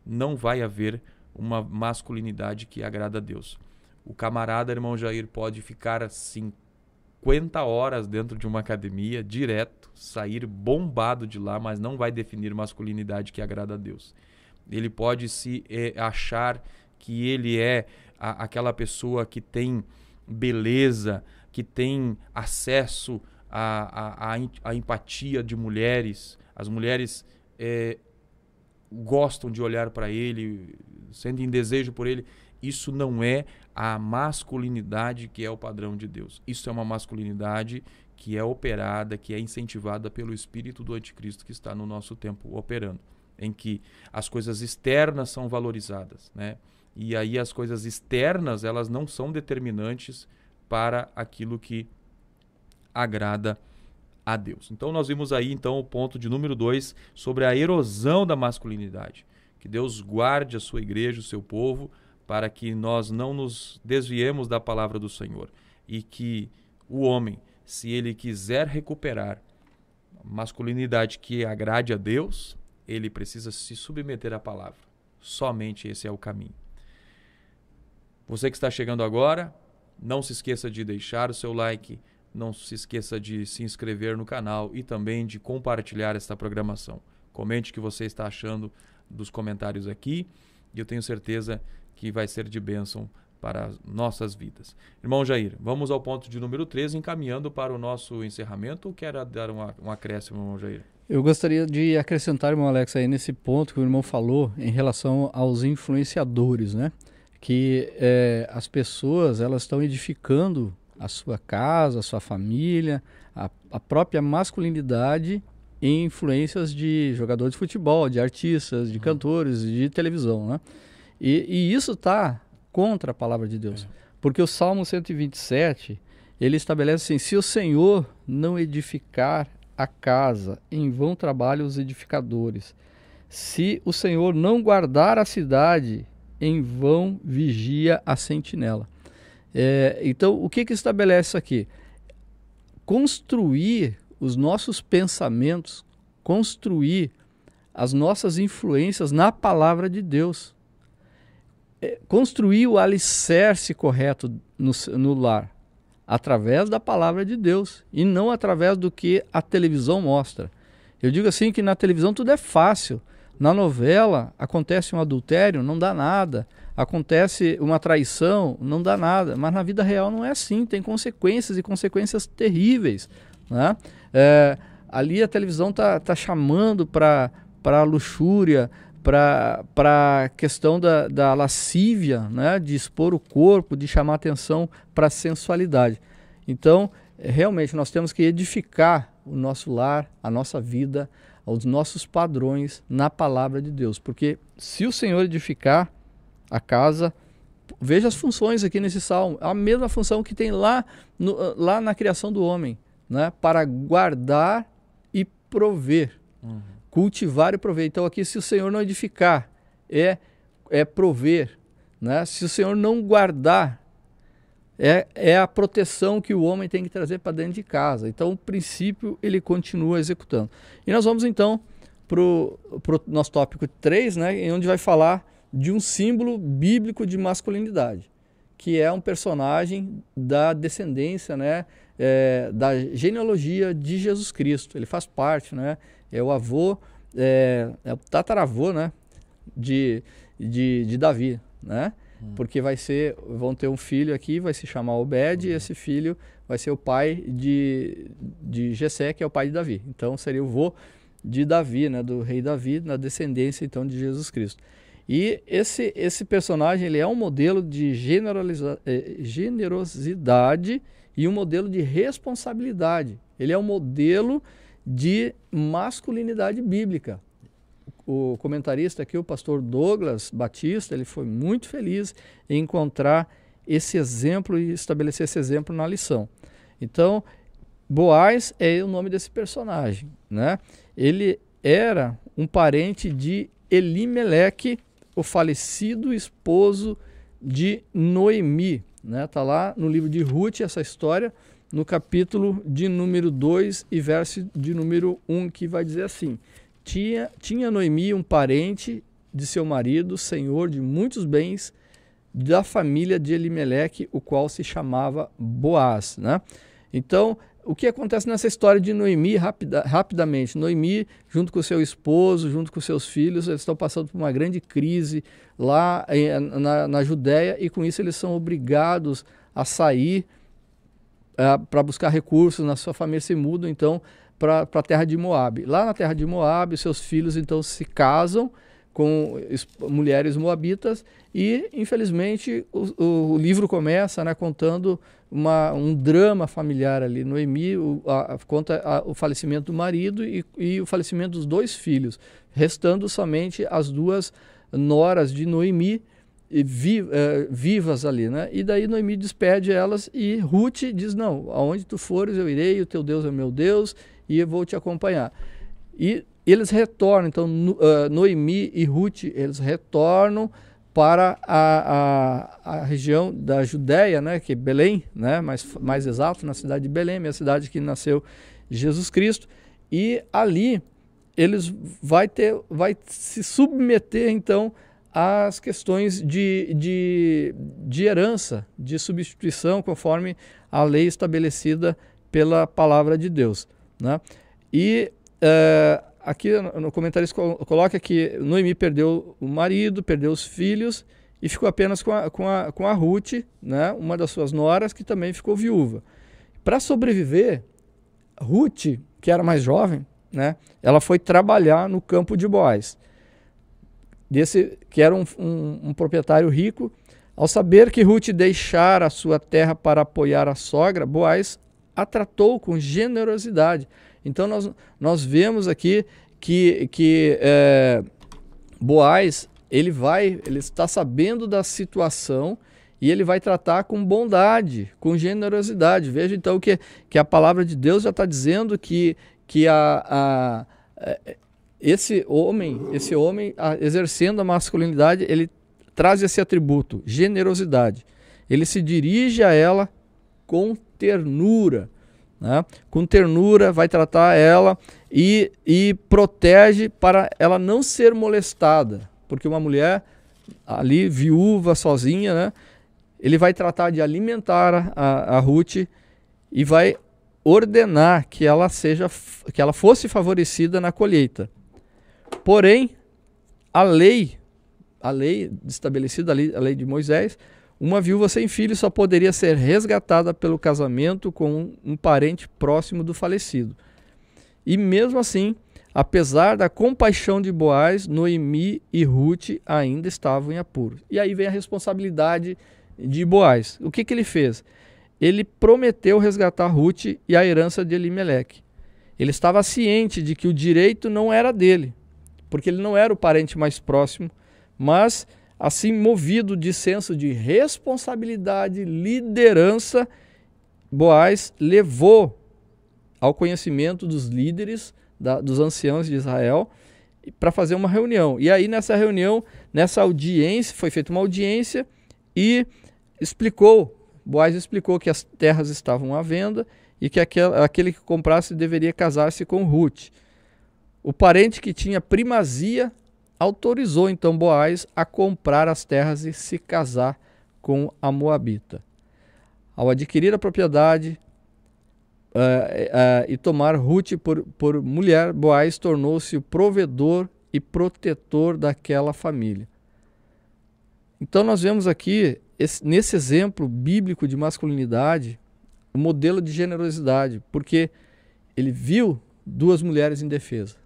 não vai haver uma masculinidade que agrada a Deus. O camarada, irmão Jair, pode ficar 50 horas dentro de uma academia, direto, sair bombado de lá, mas não vai definir masculinidade que agrada a Deus. Ele pode achar que ele é aquela pessoa que tem beleza, que tem acesso à empatia de mulheres. As mulheres gostam de olhar para ele, sentem desejo por ele. Isso não é a masculinidade que é o padrão de Deus. Isso é uma masculinidade que é operada, que é incentivada pelo espírito do anticristo que está no nosso tempo operando, em que as coisas externas são valorizadas, né? E aí as coisas externas, elas não são determinantes para aquilo que agrada a Deus. Então nós vimos aí então o ponto de número 2 sobre a erosão da masculinidade. Que Deus guarde a sua igreja, o seu povo, para que nós não nos desviemos da palavra do Senhor. E que o homem, se ele quiser recuperar a masculinidade que agrade a Deus, ele precisa se submeter à palavra. Somente esse é o caminho. Você que está chegando agora, não se esqueça de deixar o seu like, não se esqueça de se inscrever no canal e também de compartilhar esta programação. Comente o que você está achando dos comentários aqui e eu tenho certeza que vai ser de bênção para as nossas vidas. Irmão Jair, vamos ao ponto de número 13, encaminhando para o nosso encerramento, ou quer dar um acréscimo, irmão Jair? Eu gostaria de acrescentar, irmão Alex, aí nesse ponto que o irmão falou em relação aos influenciadores, né? que as pessoas elas estão edificando a sua casa, a sua família, a própria masculinidade em influências de jogadores de futebol, de artistas, de cantores, de televisão, né? E isso está contra a palavra de Deus. Porque o Salmo 127, ele estabelece assim, se o Senhor não edificar a casa, em vão trabalham os edificadores. Se o Senhor não guardar a cidade, em vão vigia a sentinela. Então, o que estabelece isso aqui? Construir os nossos pensamentos, construir as nossas influências na palavra de Deus. Construir o alicerce correto no lar, através da palavra de Deus, e não através do que a televisão mostra. Eu digo assim que na televisão tudo é fácil. Na novela acontece um adultério, não dá nada. Acontece uma traição, não dá nada. Mas na vida real não é assim, tem consequências e consequências terríveis, né? Ali a televisão tá chamando para a luxúria, para a questão da lascívia, né? De expor o corpo, de chamar atenção para a sensualidade. Então, realmente, nós temos que edificar o nosso lar, a nossa vida, os nossos padrões na palavra de Deus. Porque se o Senhor edificar a casa, veja as funções aqui nesse salmo, a mesma função que tem lá na criação do homem, né? Para guardar e prover. Cultivar e prover. Então aqui, se o Senhor não edificar, é prover, né? Se o Senhor não guardar, é a proteção que o homem tem que trazer para dentro de casa. Então o princípio ele continua executando. E nós vamos então para o nosso tópico 3, né? Onde vai falar de um símbolo bíblico de masculinidade, que é um personagem da descendência, né? Da genealogia de Jesus Cristo. Ele faz parte, né? É o avô, é o tataravô, né? de Davi, né? Porque vão ter um filho aqui, vai se chamar Obed, e esse filho vai ser o pai de Jessé, que é o pai de Davi. Então seria o vô de Davi, né? Do rei Davi, na descendência então de Jesus Cristo. E esse personagem ele é um modelo de generosidade e um modelo de responsabilidade. Ele é um modelo de masculinidade bíblica. O comentarista aqui, o pastor Douglas Batista, ele foi muito feliz em encontrar esse exemplo e estabelecer esse exemplo na lição. Então, Boaz é o nome desse personagem, né? Ele era um parente de Elimeleque, o falecido esposo de Noemi, né? Tá lá no livro de Ruth essa história, no capítulo de número 2 e verso de número 1, que vai dizer assim: Tinha Noemi um parente de seu marido, senhor de muitos bens, da família de Elimeleque, o qual se chamava Boaz, né? Então, o que acontece nessa história de Noemi, rapidamente? Noemi, junto com seu esposo, junto com seus filhos, eles estão passando por uma grande crise lá na Judéia, e com isso eles são obrigados a sair para buscar recursos. Na sua família se mudam, então, para a terra de Moabe. Lá na terra de Moabe, seus filhos então se casam com mulheres moabitas e, infelizmente, o livro começa, né, contando um drama familiar ali. Noemi conta o falecimento do marido e o falecimento dos 2 filhos, restando somente as 2 noras de Noemi vivas ali, né? E daí Noemi despede elas e Ruth diz: não, aonde tu fores eu irei, o teu Deus é o meu Deus e eu vou te acompanhar. E eles retornam, então Noemi e Ruth, eles retornam para a região da Judéia, né, que é Belém, né, mais exato, na cidade de Belém, a cidade que nasceu Jesus Cristo, e ali eles vai se submeter então às questões de herança, de substituição, conforme a lei estabelecida pela palavra de Deus, né? E aqui no comentário coloca que Noemi perdeu o marido, perdeu os filhos e ficou apenas com a Ruth, né, uma das suas noras, que também ficou viúva. Para sobreviver, Ruth, que era mais jovem, né, ela foi trabalhar no campo de Boaz, que era um proprietário rico. Ao saber que Ruth deixara a sua terra para apoiar a sogra, Boaz a tratou com generosidade. Então nós vemos aqui que Boaz ele está sabendo da situação e ele vai tratar com bondade, com generosidade. Veja então que a palavra de Deus já está dizendo que esse homem exercendo a masculinidade, ele traz esse atributo, generosidade. Ele se dirige a ela com ternura, né? Com ternura, vai tratar ela e protege para ela não ser molestada, porque uma mulher ali, viúva, sozinha, né? Ele vai tratar de alimentar a Ruth e vai ordenar que ela fosse favorecida na colheita. Porém, a lei estabelecida, a lei de Moisés, uma viúva sem filho só poderia ser resgatada pelo casamento com um parente próximo do falecido. E mesmo assim, apesar da compaixão de Boaz, Noemi e Ruth ainda estavam em apuros. E aí vem a responsabilidade de Boaz. O que ele fez? Ele prometeu resgatar Ruth e a herança de Elimeleque. Ele estava ciente de que o direito não era dele, porque ele não era o parente mais próximo, mas, assim, movido de senso de responsabilidade, liderança, Boaz levou ao conhecimento dos líderes, dos anciãos de Israel, para fazer uma reunião. E aí, nessa reunião, nessa audiência, foi feita uma audiência e Boaz explicou que as terras estavam à venda e que aquele que comprasse deveria casar-se com Ruth. O parente que tinha primazia autorizou então Boaz a comprar as terras e se casar com a moabita. Ao adquirir a propriedade e tomar Ruth por mulher, Boaz tornou-se o provedor e protetor daquela família. Então nós vemos aqui, nesse exemplo bíblico de masculinidade, o modelo de generosidade, porque ele viu duas mulheres indefesas.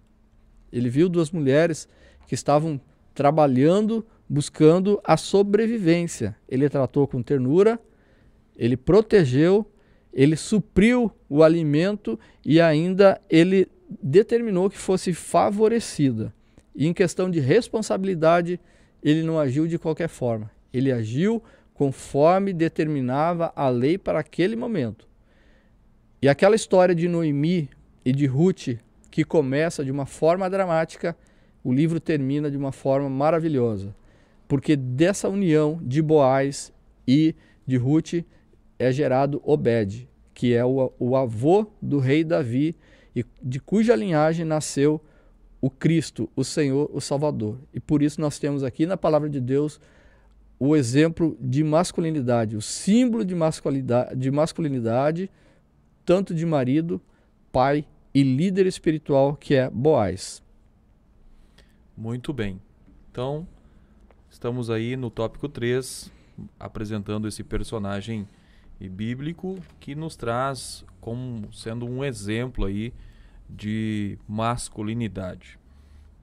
Ele viu duas mulheres que estavam trabalhando, buscando a sobrevivência. Ele tratou com ternura, ele protegeu, ele supriu o alimento e ainda ele determinou que fosse favorecida. E em questão de responsabilidade, ele não agiu de qualquer forma. Ele agiu conforme determinava a lei para aquele momento. E aquela história de Noemi e de Ruth, que começa de uma forma dramática, o livro termina de uma forma maravilhosa. Porque dessa união de Boaz e de Ruth é gerado Obed, que é o avô do rei Davi, e de cuja linhagem nasceu o Cristo, o Senhor, o Salvador. E por isso nós temos aqui na palavra de Deus o exemplo de masculinidade, o símbolo de masculinidade, tanto de marido, pai e líder espiritual, que é Boaz. Muito bem. Então, estamos aí no tópico 3, apresentando esse personagem bíblico que nos traz como sendo um exemplo aí de masculinidade.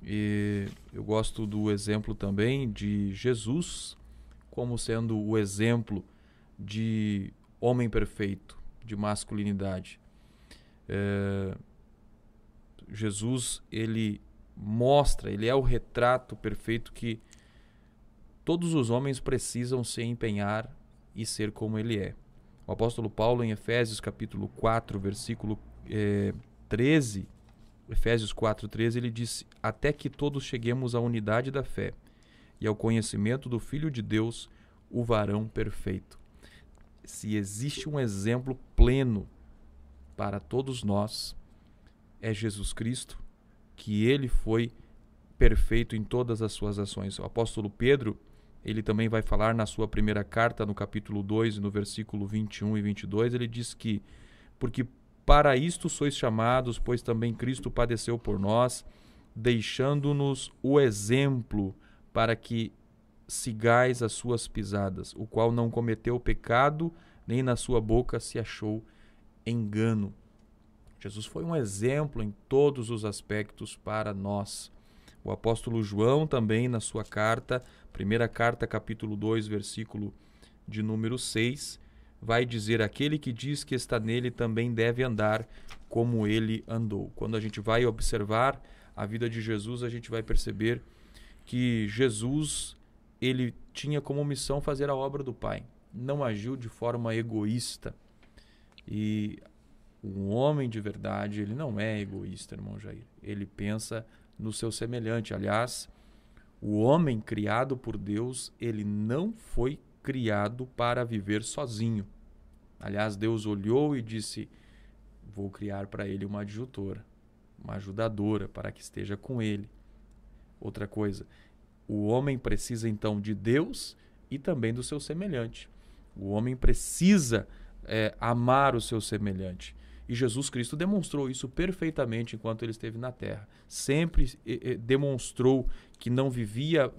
E eu gosto do exemplo também de Jesus como sendo o exemplo de homem perfeito, de masculinidade. Jesus, ele mostra, ele é o retrato perfeito que todos os homens precisam se empenhar e ser como ele é. O apóstolo Paulo, em Efésios capítulo 4, versículo 13, Efésios 4:13, ele disse: até que todos cheguemos à unidade da fé e ao conhecimento do Filho de Deus, o varão perfeito. Se existe um exemplo pleno para todos nós, é Jesus Cristo, que ele foi perfeito em todas as suas ações. O apóstolo Pedro, ele também vai falar na sua primeira carta, no capítulo 2, no versículo 21 e 22, ele diz que, porque para isto sois chamados, pois também Cristo padeceu por nós, deixando-nos o exemplo para que sigais as suas pisadas, o qual não cometeu pecado, nem na sua boca se achou engano. Jesus foi um exemplo em todos os aspectos para nós. O apóstolo João também, na sua carta, primeira carta, capítulo 2, versículo de número 6, vai dizer: aquele que diz que está nele também deve andar como ele andou. Quando a gente vai observar a vida de Jesus, a gente vai perceber que Jesus, ele tinha como missão fazer a obra do Pai. Não agiu de forma egoísta. E um homem de verdade, ele não é egoísta, irmão Jair. Ele pensa no seu semelhante. Aliás, o homem criado por Deus, ele não foi criado para viver sozinho. Aliás, Deus olhou e disse: vou criar para ele uma adjutora, uma ajudadora, para que esteja com ele. Outra coisa, o homem precisa então de Deus e também do seu semelhante. O homem precisa amar o seu semelhante. E Jesus Cristo demonstrou isso perfeitamente enquanto ele esteve na terra. Sempre demonstrou que não vivia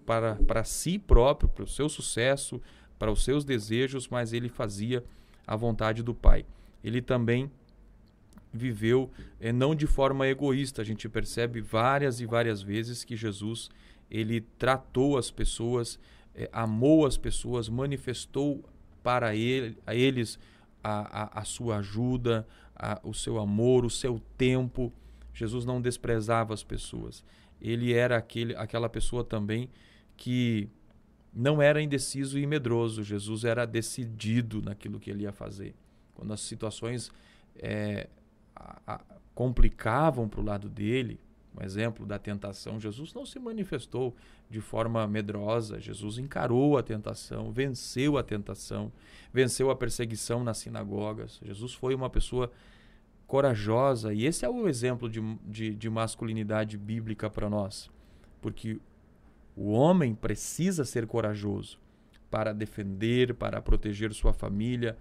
para si próprio, para o seu sucesso, para os seus desejos, mas ele fazia a vontade do Pai. Ele também viveu não de forma egoísta. A gente percebe várias e várias vezes que Jesus, ele tratou as pessoas, amou as pessoas, manifestou para eles a sua ajuda, o seu amor, o seu tempo. Jesus não desprezava as pessoas. Ele era aquela pessoa também que não era indeciso e medroso. Jesus era decidido naquilo que ele ia fazer. Quando as situações complicavam para o lado dele, um exemplo da tentação, Jesus não se manifestou de forma medrosa. Jesus encarou a tentação, venceu a perseguição nas sinagogas. Jesus foi uma pessoa corajosa, e esse é o exemplo de masculinidade bíblica para nós, porque o homem precisa ser corajoso para defender, para proteger sua família,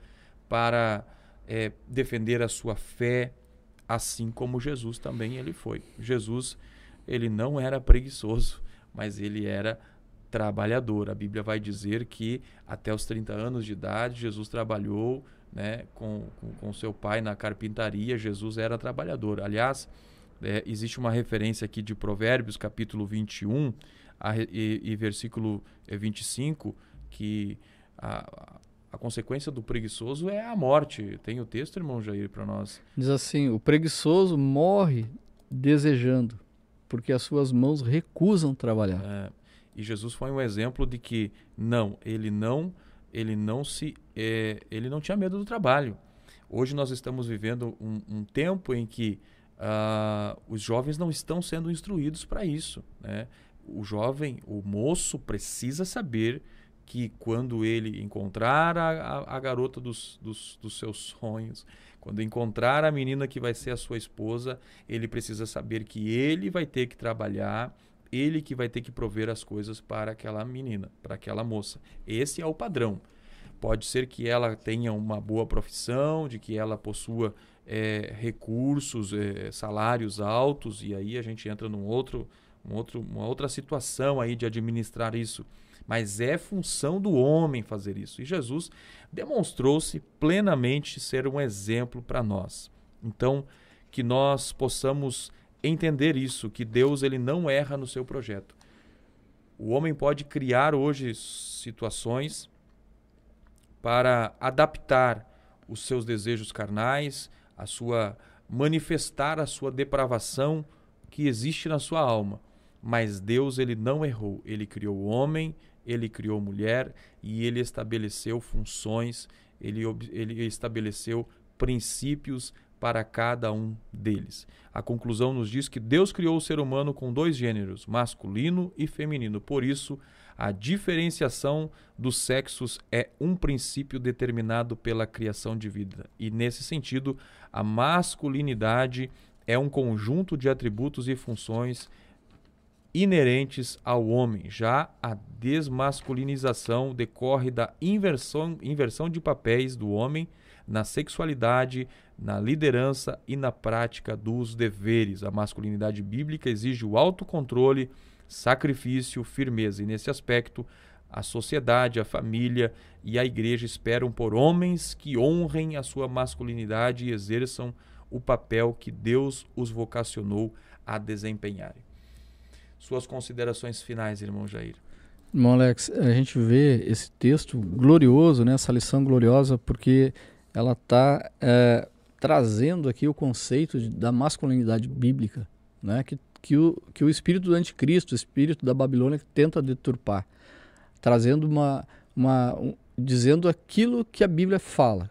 para defender a sua fé, assim como Jesus também ele foi. Jesus, ele não era preguiçoso, mas ele era trabalhador. A Bíblia vai dizer que até os 30 anos de idade, Jesus trabalhou, né, com seu pai na carpintaria. Jesus era trabalhador. Aliás, existe uma referência aqui de Provérbios, capítulo 21 e versículo 25, que a consequência do preguiçoso é a morte. Tem o texto, irmão Jair, para nós. Diz assim: o preguiçoso morre desejando, porque as suas mãos recusam trabalhar. E Jesus foi um exemplo de que ele não tinha medo do trabalho. Hoje nós estamos vivendo um tempo em que os jovens não estão sendo instruídos para isso, né? O jovem, o moço, precisa saber que quando ele encontrar a garota dos seus sonhos, quando encontrar a menina que vai ser a sua esposa, ele precisa saber que ele vai ter que trabalhar, ele que vai ter que prover as coisas para aquela menina, para aquela moça. Esse é o padrão. Pode ser que ela tenha uma boa profissão, de que ela possua recursos, salários altos, e aí a gente entra uma outra situação aí de administrar isso. Mas é função do homem fazer isso. E Jesus demonstrou-se plenamente ser um exemplo para nós. Então, que nós possamos entender isso, que Deus ele não erra no seu projeto. O homem pode criar hoje situações para adaptar os seus desejos carnais, manifestar a sua depravação que existe na sua alma. Mas Deus ele não errou. Ele criou o homem, ele criou a mulher e ele estabeleceu funções, ele estabeleceu princípios para cada um deles. A conclusão nos diz que Deus criou o ser humano com 2 gêneros, masculino e feminino. Por isso, a diferenciação dos sexos é um princípio determinado pela criação de vida. E, nesse sentido, a masculinidade é um conjunto de atributos e funções inerentes ao homem. Já a desmasculinização decorre da inversão de papéis do homem na sexualidade, na liderança e na prática dos deveres. A masculinidade bíblica exige o autocontrole, sacrifício, firmeza. E nesse aspecto, a sociedade, a família e a igreja esperam por homens que honrem a sua masculinidade e exerçam o papel que Deus os vocacionou a desempenharem. Suas considerações finais, irmão Jair. Irmão Alex, a gente vê esse texto glorioso, né, essa lição gloriosa, porque ela está trazendo aqui o conceito da masculinidade bíblica, né, que o espírito do anticristo, o espírito da Babilônia, tenta deturpar, trazendo dizendo aquilo que a Bíblia fala.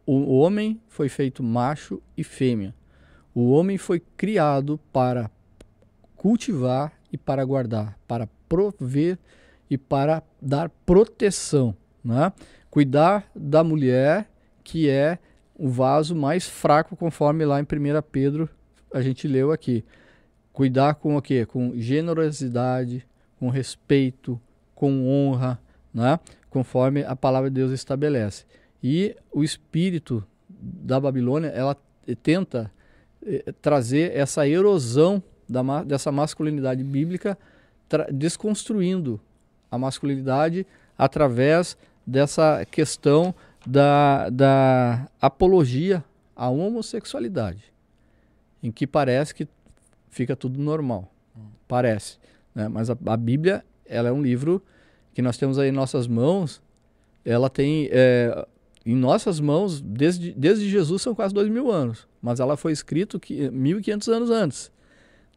O homem foi feito macho e fêmea. O homem foi criado para cultivar e para guardar, para prover e para dar proteção, né? Cuidar da mulher, que é o vaso mais fraco, conforme lá em 1 Pedro a gente leu aqui. Cuidar com o quê? Com generosidade, com respeito, com honra, né? Conforme a palavra de Deus estabelece. E o espírito da Babilônia, ela tenta trazer essa erosão dessa masculinidade bíblica, desconstruindo a masculinidade através dessa questão da apologia à homossexualidade, em que parece que fica tudo normal. Parece, né? Mas a Bíblia, ela é um livro que nós temos aí em nossas mãos. Ela tem em nossas mãos desde Jesus, são quase 2000 anos, mas ela foi escrita 1500 anos antes,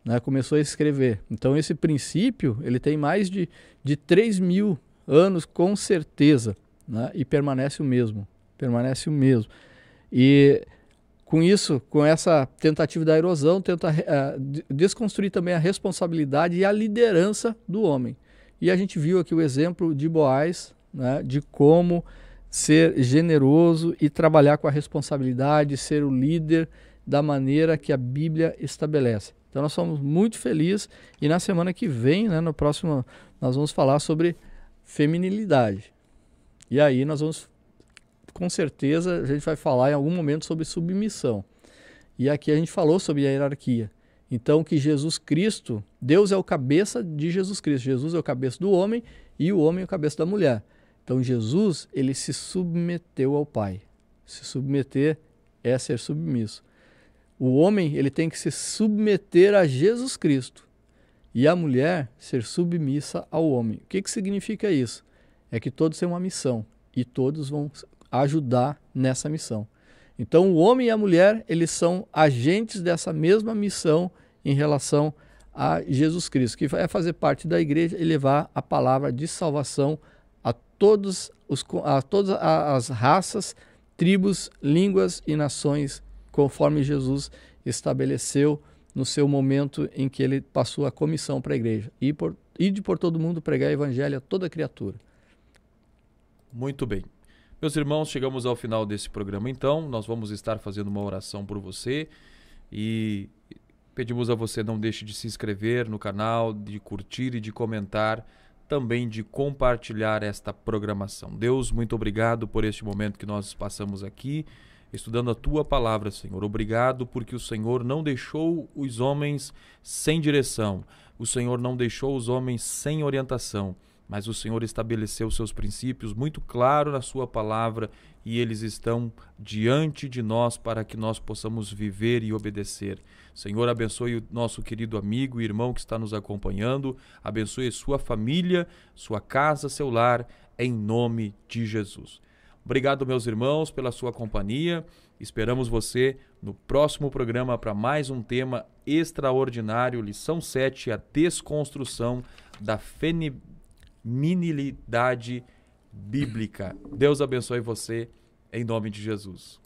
né? Começou a escrever. Então esse princípio, ele tem mais de 3000 anos com certeza, né? E permanece o mesmo. E com isso, com essa tentativa da erosão, tenta desconstruir também a responsabilidade e a liderança do homem. E a gente viu aqui o exemplo de Boaz, né, de como ser generoso e trabalhar com a responsabilidade, ser o líder da maneira que a Bíblia estabelece. Então nós somos muito felizes e na semana que vem, né, no próximo, nós vamos falar sobre feminilidade. E aí nós vamos, com certeza, a gente vai falar em algum momento sobre submissão. E aqui a gente falou sobre a hierarquia. Então que Jesus Cristo, Deus é o cabeça de Jesus Cristo. Jesus é o cabeça do homem e o homem é o cabeça da mulher. Então Jesus, ele se submeteu ao Pai. Se submeter é ser submisso. O homem, ele tem que se submeter a Jesus Cristo. E a mulher ser submissa ao homem. O que significa isso? É que todos têm uma missão e todos vão ajudar nessa missão. Então o homem e a mulher, eles são agentes dessa mesma missão em relação a Jesus Cristo, que vai fazer parte da igreja e levar a palavra de salvação a todas as raças, tribos, línguas e nações, conforme Jesus estabeleceu no seu momento em que ele passou a comissão para a igreja. Ide por todo mundo pregar o evangelho a toda criatura. Muito bem. Meus irmãos, chegamos ao final desse programa então. Nós vamos estar fazendo uma oração por você e pedimos a você não deixe de se inscrever no canal, de curtir e de comentar, também de compartilhar esta programação. Deus, muito obrigado por este momento que nós passamos aqui, estudando a Tua Palavra, Senhor. Obrigado porque o Senhor não deixou os homens sem direção, o Senhor não deixou os homens sem orientação, mas o Senhor estabeleceu seus princípios muito claro na Sua Palavra e eles estão diante de nós para que nós possamos viver e obedecer. Senhor, abençoe o nosso querido amigo e irmão que está nos acompanhando, abençoe sua família, sua casa, seu lar, em nome de Jesus. Obrigado, meus irmãos, pela sua companhia. Esperamos você no próximo programa para mais um tema extraordinário, lição 7, a desconstrução da feminilidade bíblica. Deus abençoe você, em nome de Jesus.